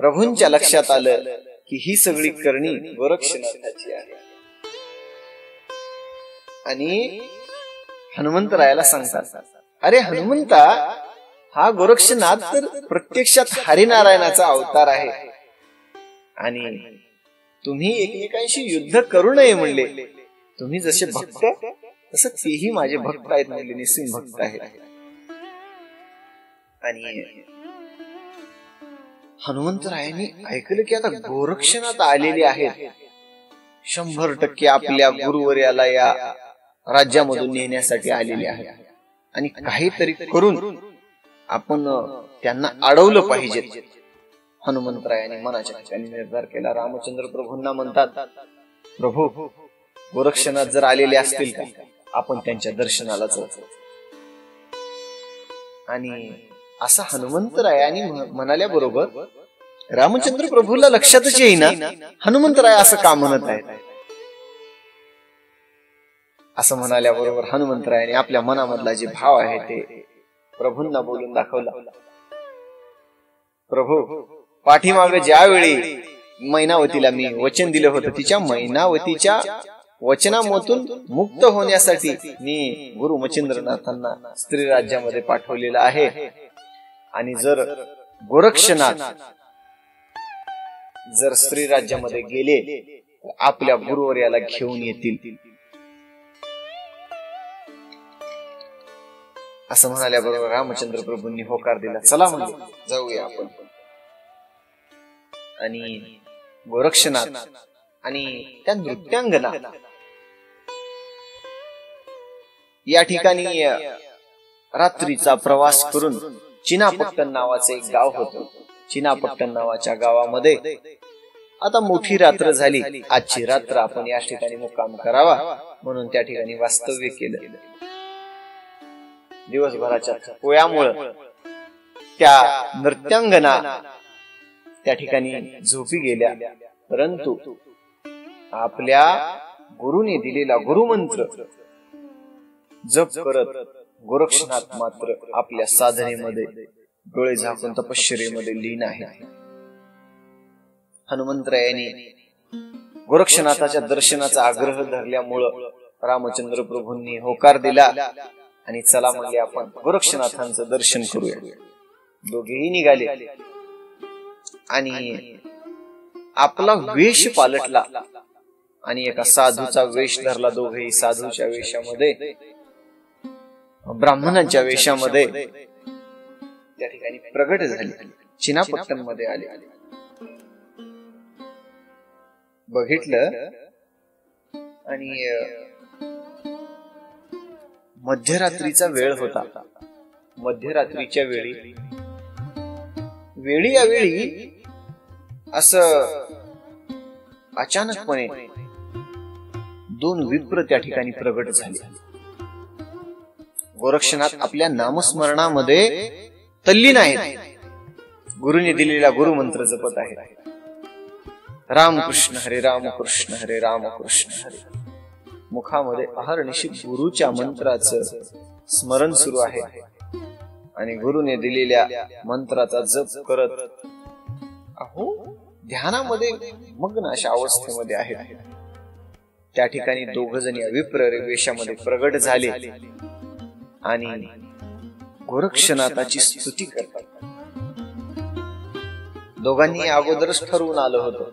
[SPEAKER 1] प्रभूंच्या लक्षात आलं की ही सगळी करणी गोरक्षनाथाची आहे. आणि हनुमंतरायाला सांगतात, अरे हनुमंता, हा गोरक्षनाथ तर प्रत्यक्षात हरिनारायणाचा अवतार आहे आणि तुम्ही एकमेकांशी युद्ध करू नये म्हणले. तुम्ही जसे भक्त तसं तेही माझे भक्त आहेत म्हणले, निस्सिम भक्त आहेत. आणि हनुमंतरायांनी ऐकलं की आता गोरक्षनाथ आलेले आहेत, 100% आपल्या गुरुवर्याला या राज्यामधून नेण्यासाठी आलेले आहेत आणि काहीतरी करून आपण त्यांना अडवलं पाहिजे. हनुमंतरायाने मनाच्या ठिकाणी निर्धार केला. रामचंद्र प्रभूंना म्हणतात, प्रभू, गोरक्षनाथ जर आलेले असतील का, आपण त्यांच्या दर्शनाला जाऊ. आणि असा हनुमंतरायाने म्हणाल्याबरोबर रामचंद्र प्रभूला लक्षातच येईना हनुमंतराय असं का म्हणत आहेत. असं म्हणाल्याबरोबर हनुमंतरायाने आपल्या मनामधला जे भाव आहे ते प्रभूंना बोलून दाखवला. प्रभू, पाठीमागे ज्यावेळी मैनावतीला मी वचन दिलं होतं, तिच्या मैनावतीच्या वचनामधून मुक्त होण्यासाठी मी गुरु मच्छिंद्रनाथांना स्त्री राज्यामध्ये पाठवलेलं आहे. आणि जर गोरक्षनाथ जर स्त्री राज्यामध्ये गेले तर आपल्या गुरुवर्याला घेऊन येतील. असं म्हणाल्याबरोबर रामचंद्र प्रभूंनी होकार दिला. चला म्हणजे जाऊया आपण. आणि गोरक्षनाथ आणि त्या नृत्यांगना या ठिकाणी रात्रीचा प्रवास करून चिनापट्टण नावाचे एक गाव होतं. चिनापट्टण नावाच्या गावामध्ये आता मोठी रात्र झाली. आजची रात्र आपण या ठिकाणी मुक्काम करावा म्हणून त्या ठिकाणी वास्तव्य केलं. दिवसभराच्या पोळ्यामुळे त्या नृत्यांगना त्या ठिकाणी झोपी गेल्या. परंतु आपल्या गुरुने दिलेला गुरुमंत्र जप करत गोरक्षनाथ मात्र आपल्या साधनेमध्ये डोळे झाकून तपश्चर्येमध्ये लीन आहे. हनुमंतरायांनी गोरक्षनाथाच्या दर्शनाचा आग्रह धरल्यामुळं रामचंद्र प्रभूंनी होकार दिला आणि चला म्हणले आपण गोरक्षनाथांचं दर्शन करूया. दोघेही निघाले आणि आपला वेश पालटला आणि एका साधूचा वेश धरला. दोघेही साधूच्या वेशामध्ये, ब्राह्मणांच्या वेशामध्ये त्या ठिकाणी प्रगट झाले. चिनापट्टण मध्ये आले. बघितलं आणि मध्यरात्रीचा वेळ होता. मध्यरात्रीच्या वेळी असं अचानकपणे दोन विप्र त्या ठिकाणी प्रगट झाले. गोरक्षनाथ आपल्या नामस्मरणामध्ये तल्लीन आहेत. गुरुने दिलेला गुरुमंत्र जपत आहेत. रामकृष्ण हरे रामकृष्ण हरे रामकृष्ण हरे. मुखामध्ये अहर्निशी गुरुच्या मंत्राचं स्मरण सुरू आहे आणि गुरुने दिलेल्या मंत्राचा जप करत ध्यानामध्ये मग्न अशा अवस्थेमध्ये आहेत. त्या ठिकाणी दोघ जण या विप्र वेशामध्ये प्रगट झाले आणि गोरक्षनाथाची स्तुती करतात. दोघांनी अगोदरच ठरवून आलं होतं,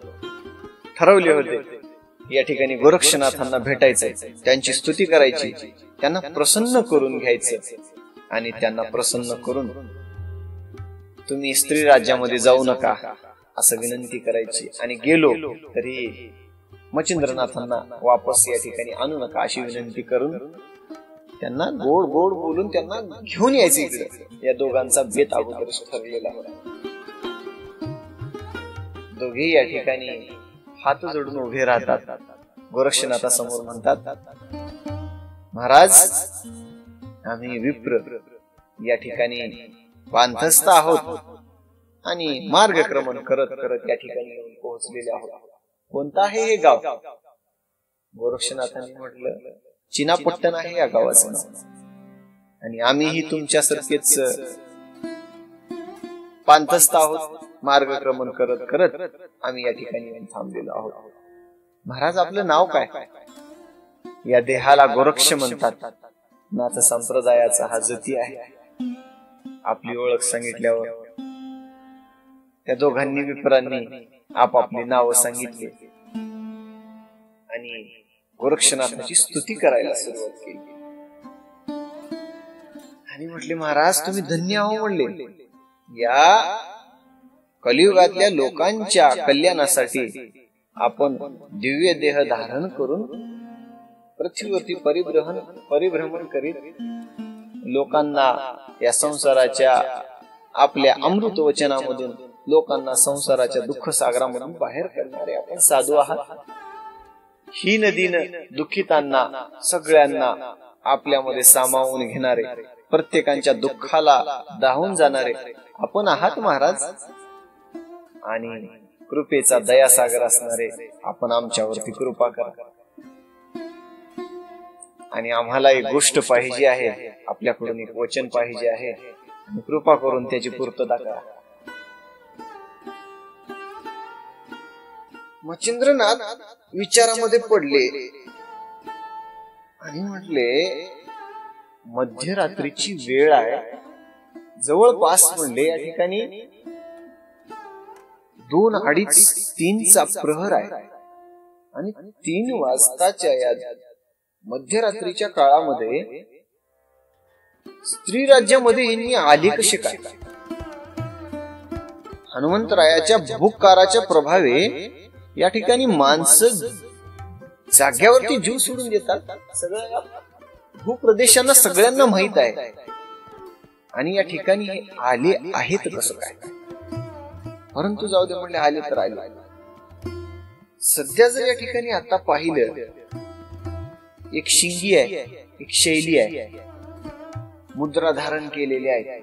[SPEAKER 1] ठरवले होते या ठिकाणी गोरक्षनाथांना भेटायचंय, त्यांची स्तुती करायची, त्यांना प्रसन्न करून घ्यायचं आणि त्यांना प्रसन्न करून तुम्ही स्त्री राज्यामध्ये जाऊ नका असं विनंती करायची आणि गेलो तरी मच्छिंद्रनाथांना वापस या ठिकाणी आणू नका अशी विनंती करून त्यांना गोड गोड बोलून त्यांना घेऊन यायचं इकडे. या दोघांचा बेत अगोदरच ठरलेला होता. दोघे या ठिकाणी हात जोडून उभे राहतात. गोरक्षनाथासमोर म्हणतात, महाराज आम्ही विप्र या ठिकाणी वांथस्थ आहोत आणि मार्गक्रमण करत करत या ठिकाणी पोहोचलेले आहोत. कोणतं आहे हे गाव? गोरक्षनाथांनी म्हटलं, चिनापट्टण आहे या गावाचं नाव आणि आम्हीही तुमच्यासारखेच पांथस्थ आहोत. मार्गक्रमण करत करत आम्ही या ठिकाणी येऊन थांबलेलो आहोत. महाराज आपलं नाव काय? या देहाला गोरक्ष म्हणतात. नाथ संप्रदायाचा हा जती आहे. आपली ओळख सांगितल्यावर त्या दोघांनी विप्रांनी आपापली नावं सांगितली आणि गोरक्षनाथाची स्तुती करायला सुरुवात केली आणि म्हटले, महाराज तुम्ही धन्य आहो म्हणले. या कलियुगातल्या लोकांच्या कल्याणासाठी आपण दिव्य देह धारण करून पृथ्वीवरती परिभ्रमण करीत लोकांना या संसाराच्या आपल्या अमृत वचनामधून लोकांना संसाराच्या दुःख सागरामधून बाहेर करणारे आपण साधू आहात. ही नदीनं दुःखितांना सगळ्यांना आपल्यामध्ये सामावून घेणारे, प्रत्येकांच्या दुःखाला दाहून जाणारे आपण आहात महाराज आणि कृपेचा दयासागर असणारे आपण आमच्यावरती कृपा करा आणि आम्हाला एक गोष्ट पाहिजे आहे, आपल्याकडून एक वचन पाहिजे आहे, कृपा करून त्याची पूर्तता करा. मच्छिंद्रनाथ विचारामध्ये पडले आणि म्हटले, मध्यरात्रीची वेळ आहे, जवळपास म्हणले या ठिकाणी 2, 2:30, 3चा प्रहर आहे आणि 3 वाजताच्या या मध्यरात्रीच्या काळामध्ये स्त्री राज्यामध्ये यांनी आले कसे काय? हनुमंतरायाच्या भूपकाराच्या प्रभावे या ठिकाणी माणसं जाग्यावरती जीव सोडून देतात. सगळं भूप्रदेशांना सगळ्यांना माहित आहे आणि या ठिकाणी हे आले आहेत कसं काय. परंतु जाऊ दे म्हणले, आले तर आले. सध्या जर या ठिकाणी आता पाहिलं, एक शिंगी आहे, एक शैली आहे, मुद्रा धारण केलेली आहे,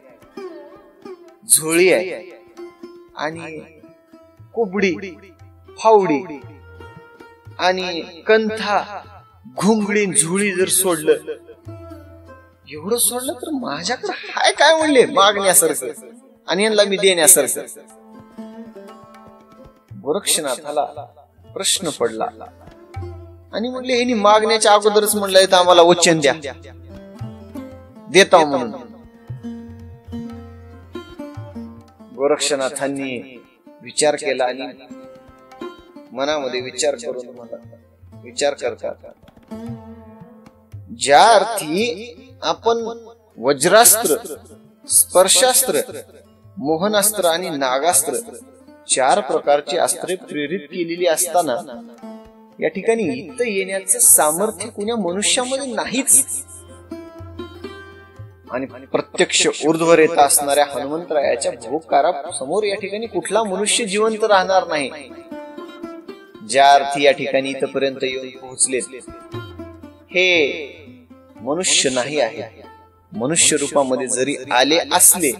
[SPEAKER 1] झोळी आहे आणि कुबडी, फावडी आणि कंथा, घुंगडी, झुळी जर सोडलं, एवढं सोडलं तर माझ्याकडे हाय काय म्हणले मागण्यासारखं आणि यांना मी देण्यासारखं. गोरक्षनाथाला प्रश्न पडला आणि म्हणले, यांनी मागण्याच्या अगोदरच म्हणलंय तर आम्हाला वचन द्या, देता म्हणून. गोरक्षनाथांनी विचार केला आणि मनामध्ये विचार करून विचार करतात, ज्या अर्थी आपण वज्रास्त्र, स्पर्शास्त्र, मोहनास्त्र आणि नागास्त्र 4 प्रकारची अस्त्रे प्रेरित केलेली असताना या ठिकाणी इथं येण्याचं सामर्थ्य कुण्या मनुष्यामध्ये नाहीच. आणि प्रत्यक्ष ऊर्ध्वरेत असणाऱ्या हनुमंतरायाच्या भोकारा समोर या ठिकाणी कुठला मनुष्य जिवंत राहणार नाही. ज्या अर्थी या ठिकाणी इथपर्यंत येऊन पोहोचले, हे मनुष्य नाही आहे. मनुष्य रूपामध्ये जरी आले असले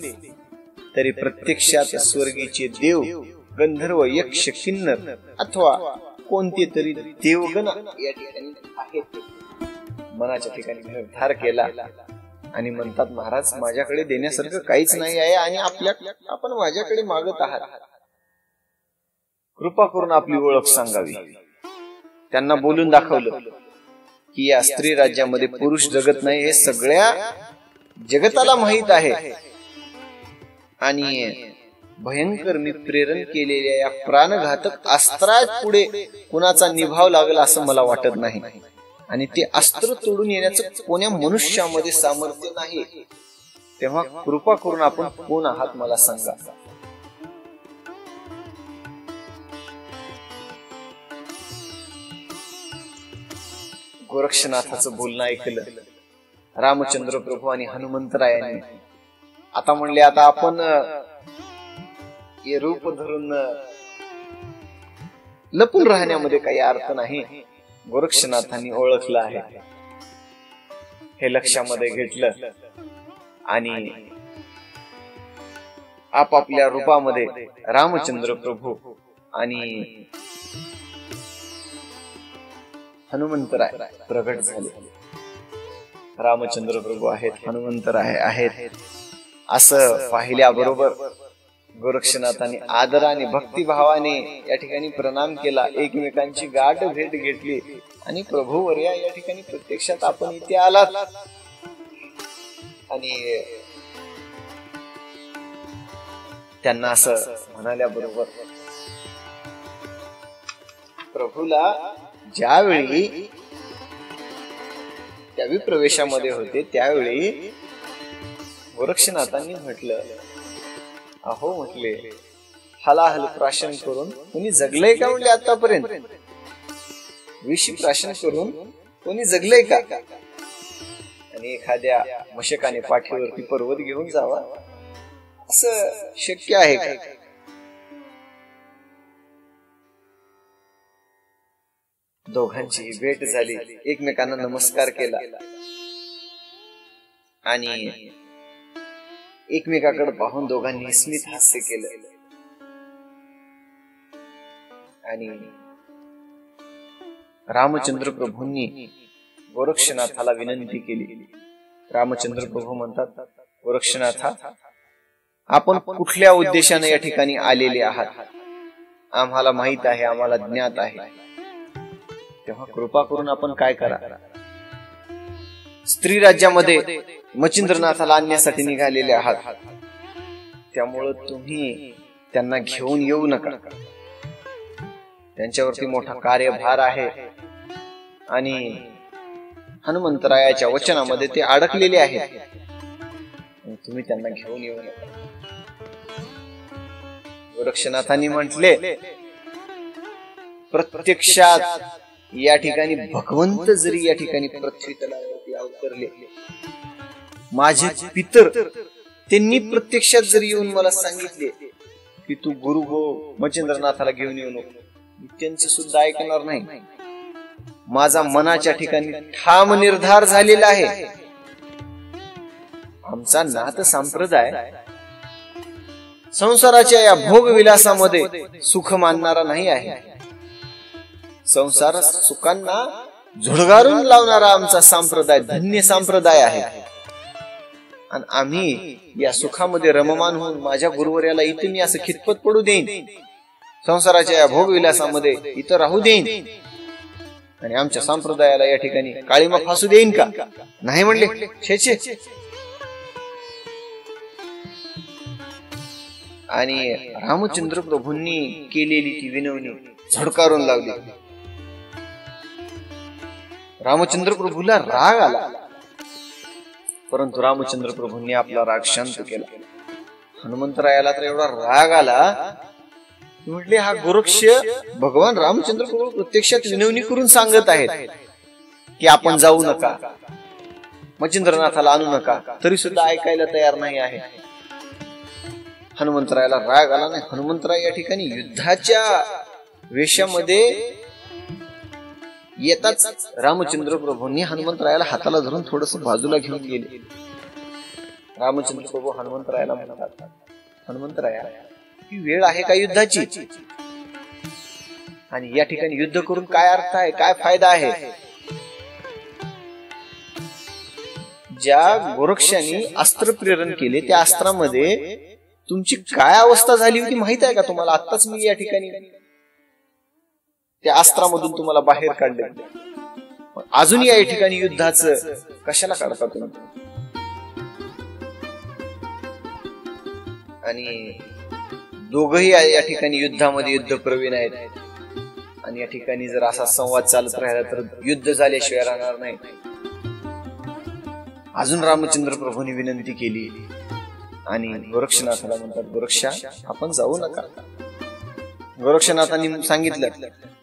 [SPEAKER 1] तरी प्रत्यक्षात स्वर्गीचे देव, गंधर्व, यक्ष, किन्नर अथवा कोणते तरी देवगण या ठिकाणी आहेत. मनाच्या ठिकाणी निर्धार केला आणि म्हणतात, महाराज माझ्याकडे देण्यासारखं काहीच नाही आहे आणि आपण माझ्याकडे मागत आहात, कृपा करून आपली ओळख सांगावी. त्यांना बोलून दाखवलं की या स्त्री राज्यामध्ये पुरुष जगत नाही हे सगळ्या जगताला माहित आहे आणि भयंकर मी प्रेरण केलेल्या या प्राणघातक अस्त्रात पुढे कुणाचा निभाव लागेल असं मला वाटत नाही आणि ते अस्त्र तोडून येण्याचं कोण्या मनुष्यामध्ये सामर्थ्य नाही. तेव्हा कृपा करून आपण कोण आहात मला सांगा. गोरक्षनाथाचं बोलणं ऐकलं रामचंद्र प्रभू आणि हनुमंतरायांनी. आता म्हणले, आता आपण हे रूप धरून लपून राहण्यामध्ये काही अर्थ नाही. गोरक्षनाथांनी ओळखलं आहे, हे लक्षामध्ये घेतलं आणि आपापल्या रूपामध्ये रामचंद्र प्रभू आणि हनुमंतराय प्रगट झाले. रामचंद्र प्रभू आहेत, हनुमंतराय आहेत असं पाहिल्याबरोबर गोरक्षनाथांनी आदराने, भक्तिभावाने या ठिकाणी प्रणाम केला, एकमेकांची गाठ भेट घेतली आणि प्रभूवर्या या ठिकाणी प्रत्यक्षात आपण इथे आलात आणि त्यांना असं म्हणाल्याबरोबर प्रभूला ज्यावेळी त्या विप्रवेशामध्ये होते त्यावेळी गोरक्षनाथांनी म्हटलं, अहो म्हटले, हलाहल प्राशन करून कोणी जगलंय का म्हणले आतापर्यंत? विष प्राशन करून कोणी जगलंय का? आणि एखाद्या मशकाने पाठीवरती पर्वत घेऊन जावा असं शक्य आहे का? दोघांची भेट झाली, एकमेकांना नमस्कार केला आणि एकमेकाकडे पाहून दोघांनी स्मित हास्य केलं आणि रामचंद्र प्रभूंनी गोरक्षनाथाला विनंती केली. रामचंद्र प्रभू म्हणतात, गोरक्षनाथा, आपण कुठल्या उद्देशाने या ठिकाणी आलेले आहात आम्हाला माहित आहे, आम्हाला ज्ञात आहे. तेव्हा कृपा करून आपण काय करा, स्त्री राज्यामध्ये मच्छिंद्रनाथाला आणण्यासाठी निघालेले आहात, त्यामुळे तुम्ही त्यांना घेऊन येऊ नका. त्यांच्यावरती मोठा कार्यभार आहे आणि हनुमंतरायाच्या वचनामध्ये ते अडकलेले आहेत, तुम्ही त्यांना घेऊन येऊ नका. गोरक्षनाथांनी म्हटले, प्रत्यक्षात या ठिकाणी भगवंत जरी या ठिकाणी पृथ्वी तलावरती उतरले. माझे पितर त्यांनी प्रत्यक्षात जरी येऊन मला सांगितले की तू गुरु हो, मच्छिंद्रनाथाला घेऊन येऊ नको, मी त्यांचं सुद्धा ऐकणार नाही. माझा मनाच्या ठिकाणी ठाम निर्धार झालेला आहे. आमचा नाथ संप्रदाय संसाराच्या या भोगविलासामध्ये सुख मानणारा नाही आहे. संसार सुखांना झुडगारून लावणारा आमचा संप्रदाय धन्य संप्रदाय आहे. आणि आम्ही या सुखामध्ये रममान होऊन माझ्या गुरुवर्याला इथं मी असं खितपत पडू देईन, संसाराच्या या भोगविलासामध्ये इथं राहू देईन आणि आमच्या संप्रदायाला या ठिकाणी काळीमा फासू देईन का? नाही म्हणले. छे छे. आणि रामचंद्र प्रभूंनी केलेली ती विनवणी झडकारून लावली. रामचंद्र प्रभूला राग आला, परंतु रामचंद्र प्रभूंनी आपला राग शांत केला. हनुमंतरायाला तर एवढा राग आला, म्हटले हा गोरक्ष भगवान रामचंद्र प्रभू प्रत्यक्षात विनवणी करून सांगत आहेत की आपण जाऊ नका, मच्छिंद्रनाथाला आणू नका, तरी सुद्धा ऐकायला तयार नाही आहे. हनुमंतरायाला राग आला नाही. हनुमंतराय या ठिकाणी युद्धाच्या वेशामध्ये येताच रामचंद्र प्रभूंनी हनुमंतरायाला हाताला धरून थोडस बाजूला घेऊन गेले. रामचंद्र प्रभू हनुमंतरायाला म्हणतात, हनुमंतराया ही वेळ आहे का युद्धाची? आणि या ठिकाणी युद्ध करून काय अर्थ आहे, काय फायदा आहे? ज्या गोरक्षांनी अस्त्र प्रेरण केले त्या अस्त्रामध्ये तुमची काय अवस्था झाली होती माहित आहे का तुम्हाला? आत्ताच मी या ठिकाणी त्या अस्त्रामधून तुम्हाला बाहेर काढले. अजून या ठिकाणी युद्धाचं कशाला काढता तुम्ही? आणि दोघही या ठिकाणी युद्धामध्ये युद्ध प्रवीण आहेत. आणि या ठिकाणी जर असा संवाद चालत राहिला तर युद्ध झाल्याशिवाय राहणार नाही. अजून रामचंद्र प्रभूंनी विनंती केली आणि गोरक्षनाथाला म्हणतात, गोरक्षा आपण जाऊ नका. गोरक्षनाथांनी सांगितलं,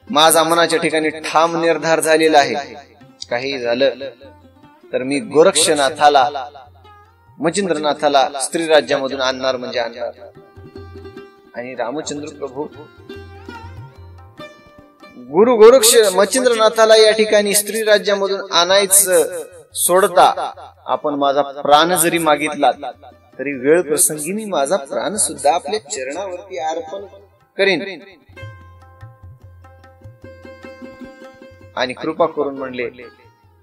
[SPEAKER 1] माझा मनाच्या ठिकाणी ठाम निर्धार झालेला आहे. काही झालं तर मी गोरक्षनाथाला मच्छिंद्रनाथाला स्त्री राज्यामधून आणणार म्हणजे आणणार. आणि रामचंद्र प्रभू गुरु गोरक्ष मच्छिंद्रनाथाला या ठिकाणी स्त्री राज्यामधून आणायचं सोडता आपण माझा प्राण जरी मागितला तरी वेळ प्रसंगी मी माझा प्राण सुद्धा आपल्या चरणावरती अर्पण करेन. आणि कृपा करून म्हणले,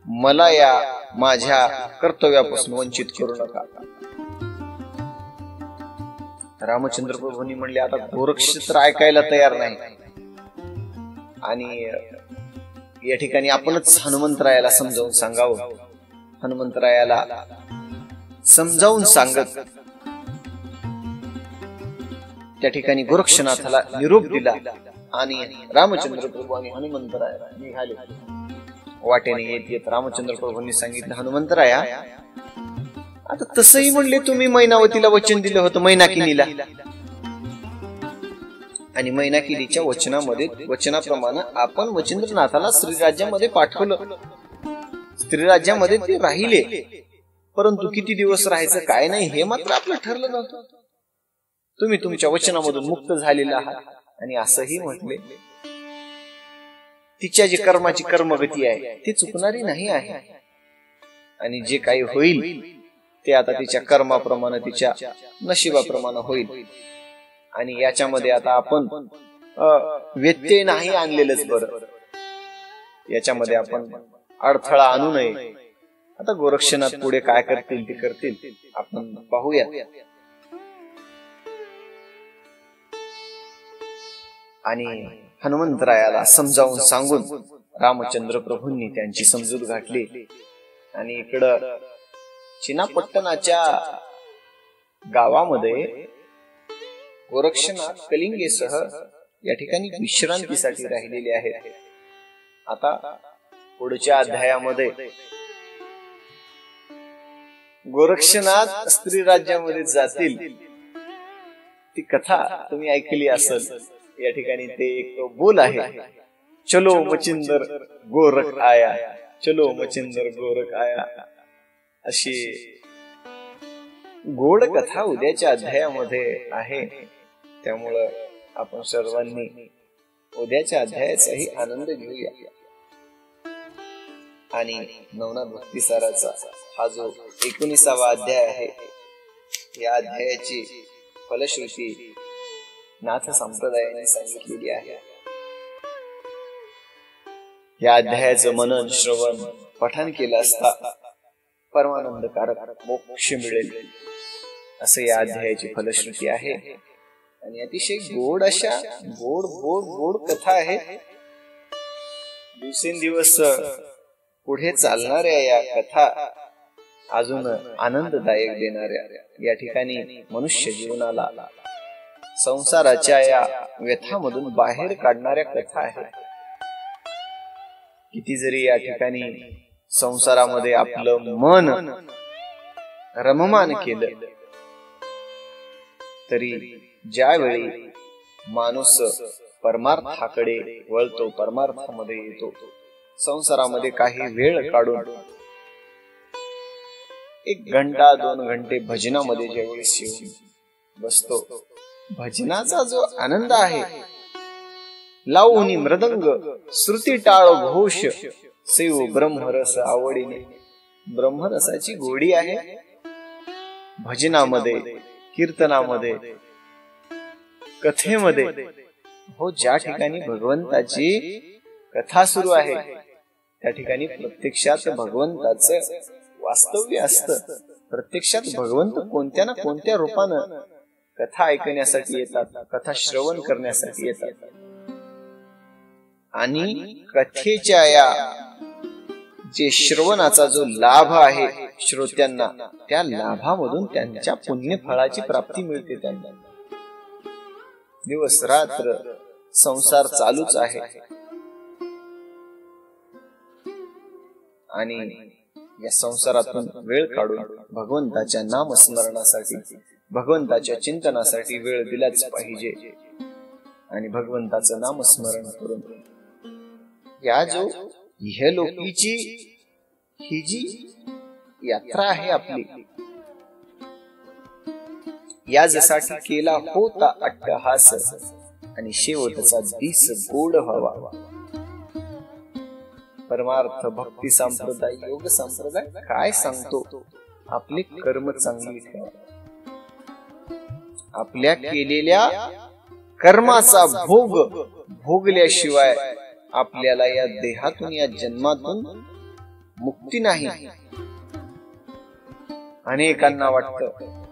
[SPEAKER 1] मला या माझ्या कर्तव्यापासून वंचित करू नका. रामचंद्र प्रभूंनी म्हणले, आता गोरक्ष तर ऐकायला तयार नाही. आणि या ठिकाणी आपणच हनुमंतरायाला समजावून सांगावं. हनुमंतरायाला समजावून सांगत त्या ठिकाणी गोरक्षनाथाला निरोप दिला. आणि रामचंद्र प्रभू आणि हनुमंतराय निघाले. वाटेने येत येत रामचंद्र प्रभूंनी सांगितलं, हनुमंतराया आता तसंही म्हणले तुम्ही मैनावतीला वचन दिलं होतं मैनाकिनीला, आणि मैनाकिनीच्या वचनाप्रमाणे आपण मच्छिंद्रनाथाला श्रीराज्यामध्ये पाठवलं. श्रीराज्यामध्ये ते राहिले, परंतु किती दिवस राहायचं काय नाही हे मात्र आपलं ठरलं नव्हतं. तुम्ही तुमच्या वचनामधून मुक्त झालेला आहात. आणि असंही म्हटले, तिच्या जी कर्माची कर्मगती आहे ती चुकणारी नाही आहे. आणि जे काही होईल ते आता तिच्या कर्माप्रमाणे तिच्या नशिबाप्रमाणे होईल. आणि याच्यामध्ये आता आपण व्यत्यय नाही आणलेलंच बरं. याच्यामध्ये आपण अडथळा आणू नये. आता गोरक्षनाथ पुढे काय करतील ते करतील, आपण पाहूया. आणि हनुमंतरायाला समजावून सांगून रामचंद्र प्रभूंनी त्यांची समजूत घातली. आणि इकडं चिनापट्टणाच्या गावामध्ये गोरक्षनाथ कलिंगेसह या ठिकाणी विश्रांतीसाठी राहिलेले आहेत. आता पुढच्या अध्यायामध्ये गोरक्षनाथ स्त्री राज्यामध्ये जातील ती कथा तुम्ही ऐकली असेल. या ठिकाणी ते एक बोल आहे, चलो मच्छिंदर गोरख आया, चलो मच्छिंदर गोरख आया. अशी गोड कथा उद्याच्या अध्यायामध्ये आहे. त्यामुळं आपण सर्वांनी उद्याच्या अध्यायाचाही आनंद घेऊया. आणि नवनाथ भक्तिसाराचा हा जो 19वा अध्याय आहे, या अध्यायाची फलश्रुती नाथ संप्रदायाने सांगितलेली आहे. या अध्यायाचं मनन, श्रवण, पठन केलं असता परमानंदकारक मोक्ष मिळेल असं या अध्यायाची फलश्रुती आहे. आणि अतिशय गोड अशा गोड गोड गोड कथा आहे. दिवसेंदिवस पुढे चालणाऱ्या या कथा अजून आनंददायक देणाऱ्या, या ठिकाणी मनुष्य जीवनाला संसाराच्या या व्यथामधून बाहेर काढणाऱ्या कथा आहेत. किती जरी या ठिकाणी संसारामध्ये आपलं मन रममान केलं तरी ज्यावेळी माणूस परमार्थाकडे वळतो, परमार्थामध्ये येतो, संसारामध्ये काही वेळ काढून 1 घंटा 2 घंटे भजनामध्ये ज्यावेळेस येऊन बसतो, भजनाचा जो आनंद आहे, लावूनी मृदंग श्रुती टाळ घोष सेव ब्रह्मरस आवडीने, ब्रह्मरसाची गोडी आहे भजनामध्ये, कीर्तनामध्ये, कथेमध्ये. हो, ज्या ठिकाणी भगवंताची कथा सुरू आहे त्या ठिकाणी प्रत्यक्षात भगवंताचं वास्तव्य असतं. प्रत्यक्षात भगवंत कोणत्या ना कोणत्या रूपानं कथा ऐकण्यासाठी येतात, कथा श्रवण करण्यासाठी येतात. आणि कथेच्या या जे श्रवणाचा जो लाभ आहे श्रोत्यांना, त्या लाभामधून त्यांच्या पुण्यफळाची प्राप्ती मिळते. त्यांना दिवस रात्र संसार चालूच आहे आणि या संसारातून वेळ काढून भगवंताच्या नामस्मरणासाठी, भगवंताच्या चिंतनासाठी वेळ दिलाच पाहिजे. आणि भगवंताचं नामस्मरण करून या जो इहलोकीची ही जी यात्रा आहे आपली, यासाठी केला होता अट्टहास आणि शेवटचा दिस गोड व्हावा. परमार्थ भक्ती संप्रदाय, योग संप्रदाय काय सांगतो? आपले कर्म चांगली ठेवा. आपल्या केलेल्या कर्माचा भोग भोगल्याशिवाय आपल्याला या देहातून, या जन्मातून मुक्ती नाही. अनेकांना वाटतं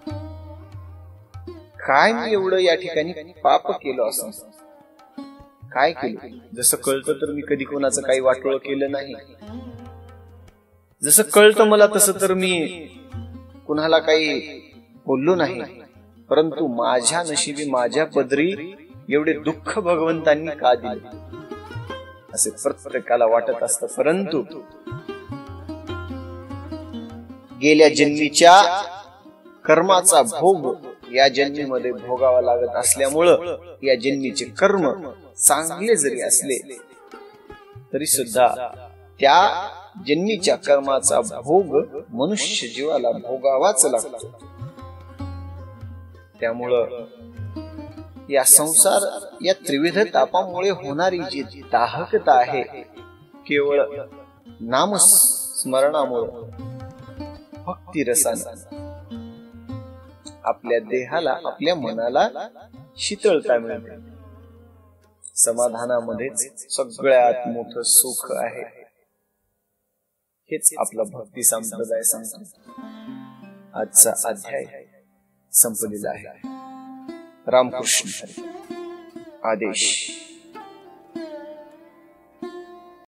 [SPEAKER 1] काय मी एवढं या ठिकाणी पाप केलं असं. काय केलं? जसं कळतं तर मी कधी कोणाचं काही वाटोळं केलं नाही. जसं कळतं मला तसं तर मी कुणाला काही बोललो नाही. परंतु माझ्या नशिबी, माझ्या पदरी एवढे दुःख भगवंतांनी का दिले असे प्रत्येकाला वाटत असतं. परंतु गेल्या जन्मीच्या कर्माचा भोग या जन्मीमध्ये भोगावा लागत असल्यामुळं या जन्मीचे कर्म चांगले जरी असले तरी सुद्धा त्या जन्मीच्या कर्माचा भोग मनुष्य जीवाला भोगावाच लागतो. त्यामुळं या संसार, या त्रिविध तापामुळे होणारी जी दाहकता आहे, केवळ नामस्मरणामुळे, भक्ती रसाने आपल्या देहाला, आपल्या मनाला शीतलता मिळते. समाधानामध्येच सगळ्यात मोठं सुख आहे. हेच आपला भक्ती संप्रदाय सांगतो. आजचा अध्याय संपलेला आहे. रामकृष्ण हरी. आदेश.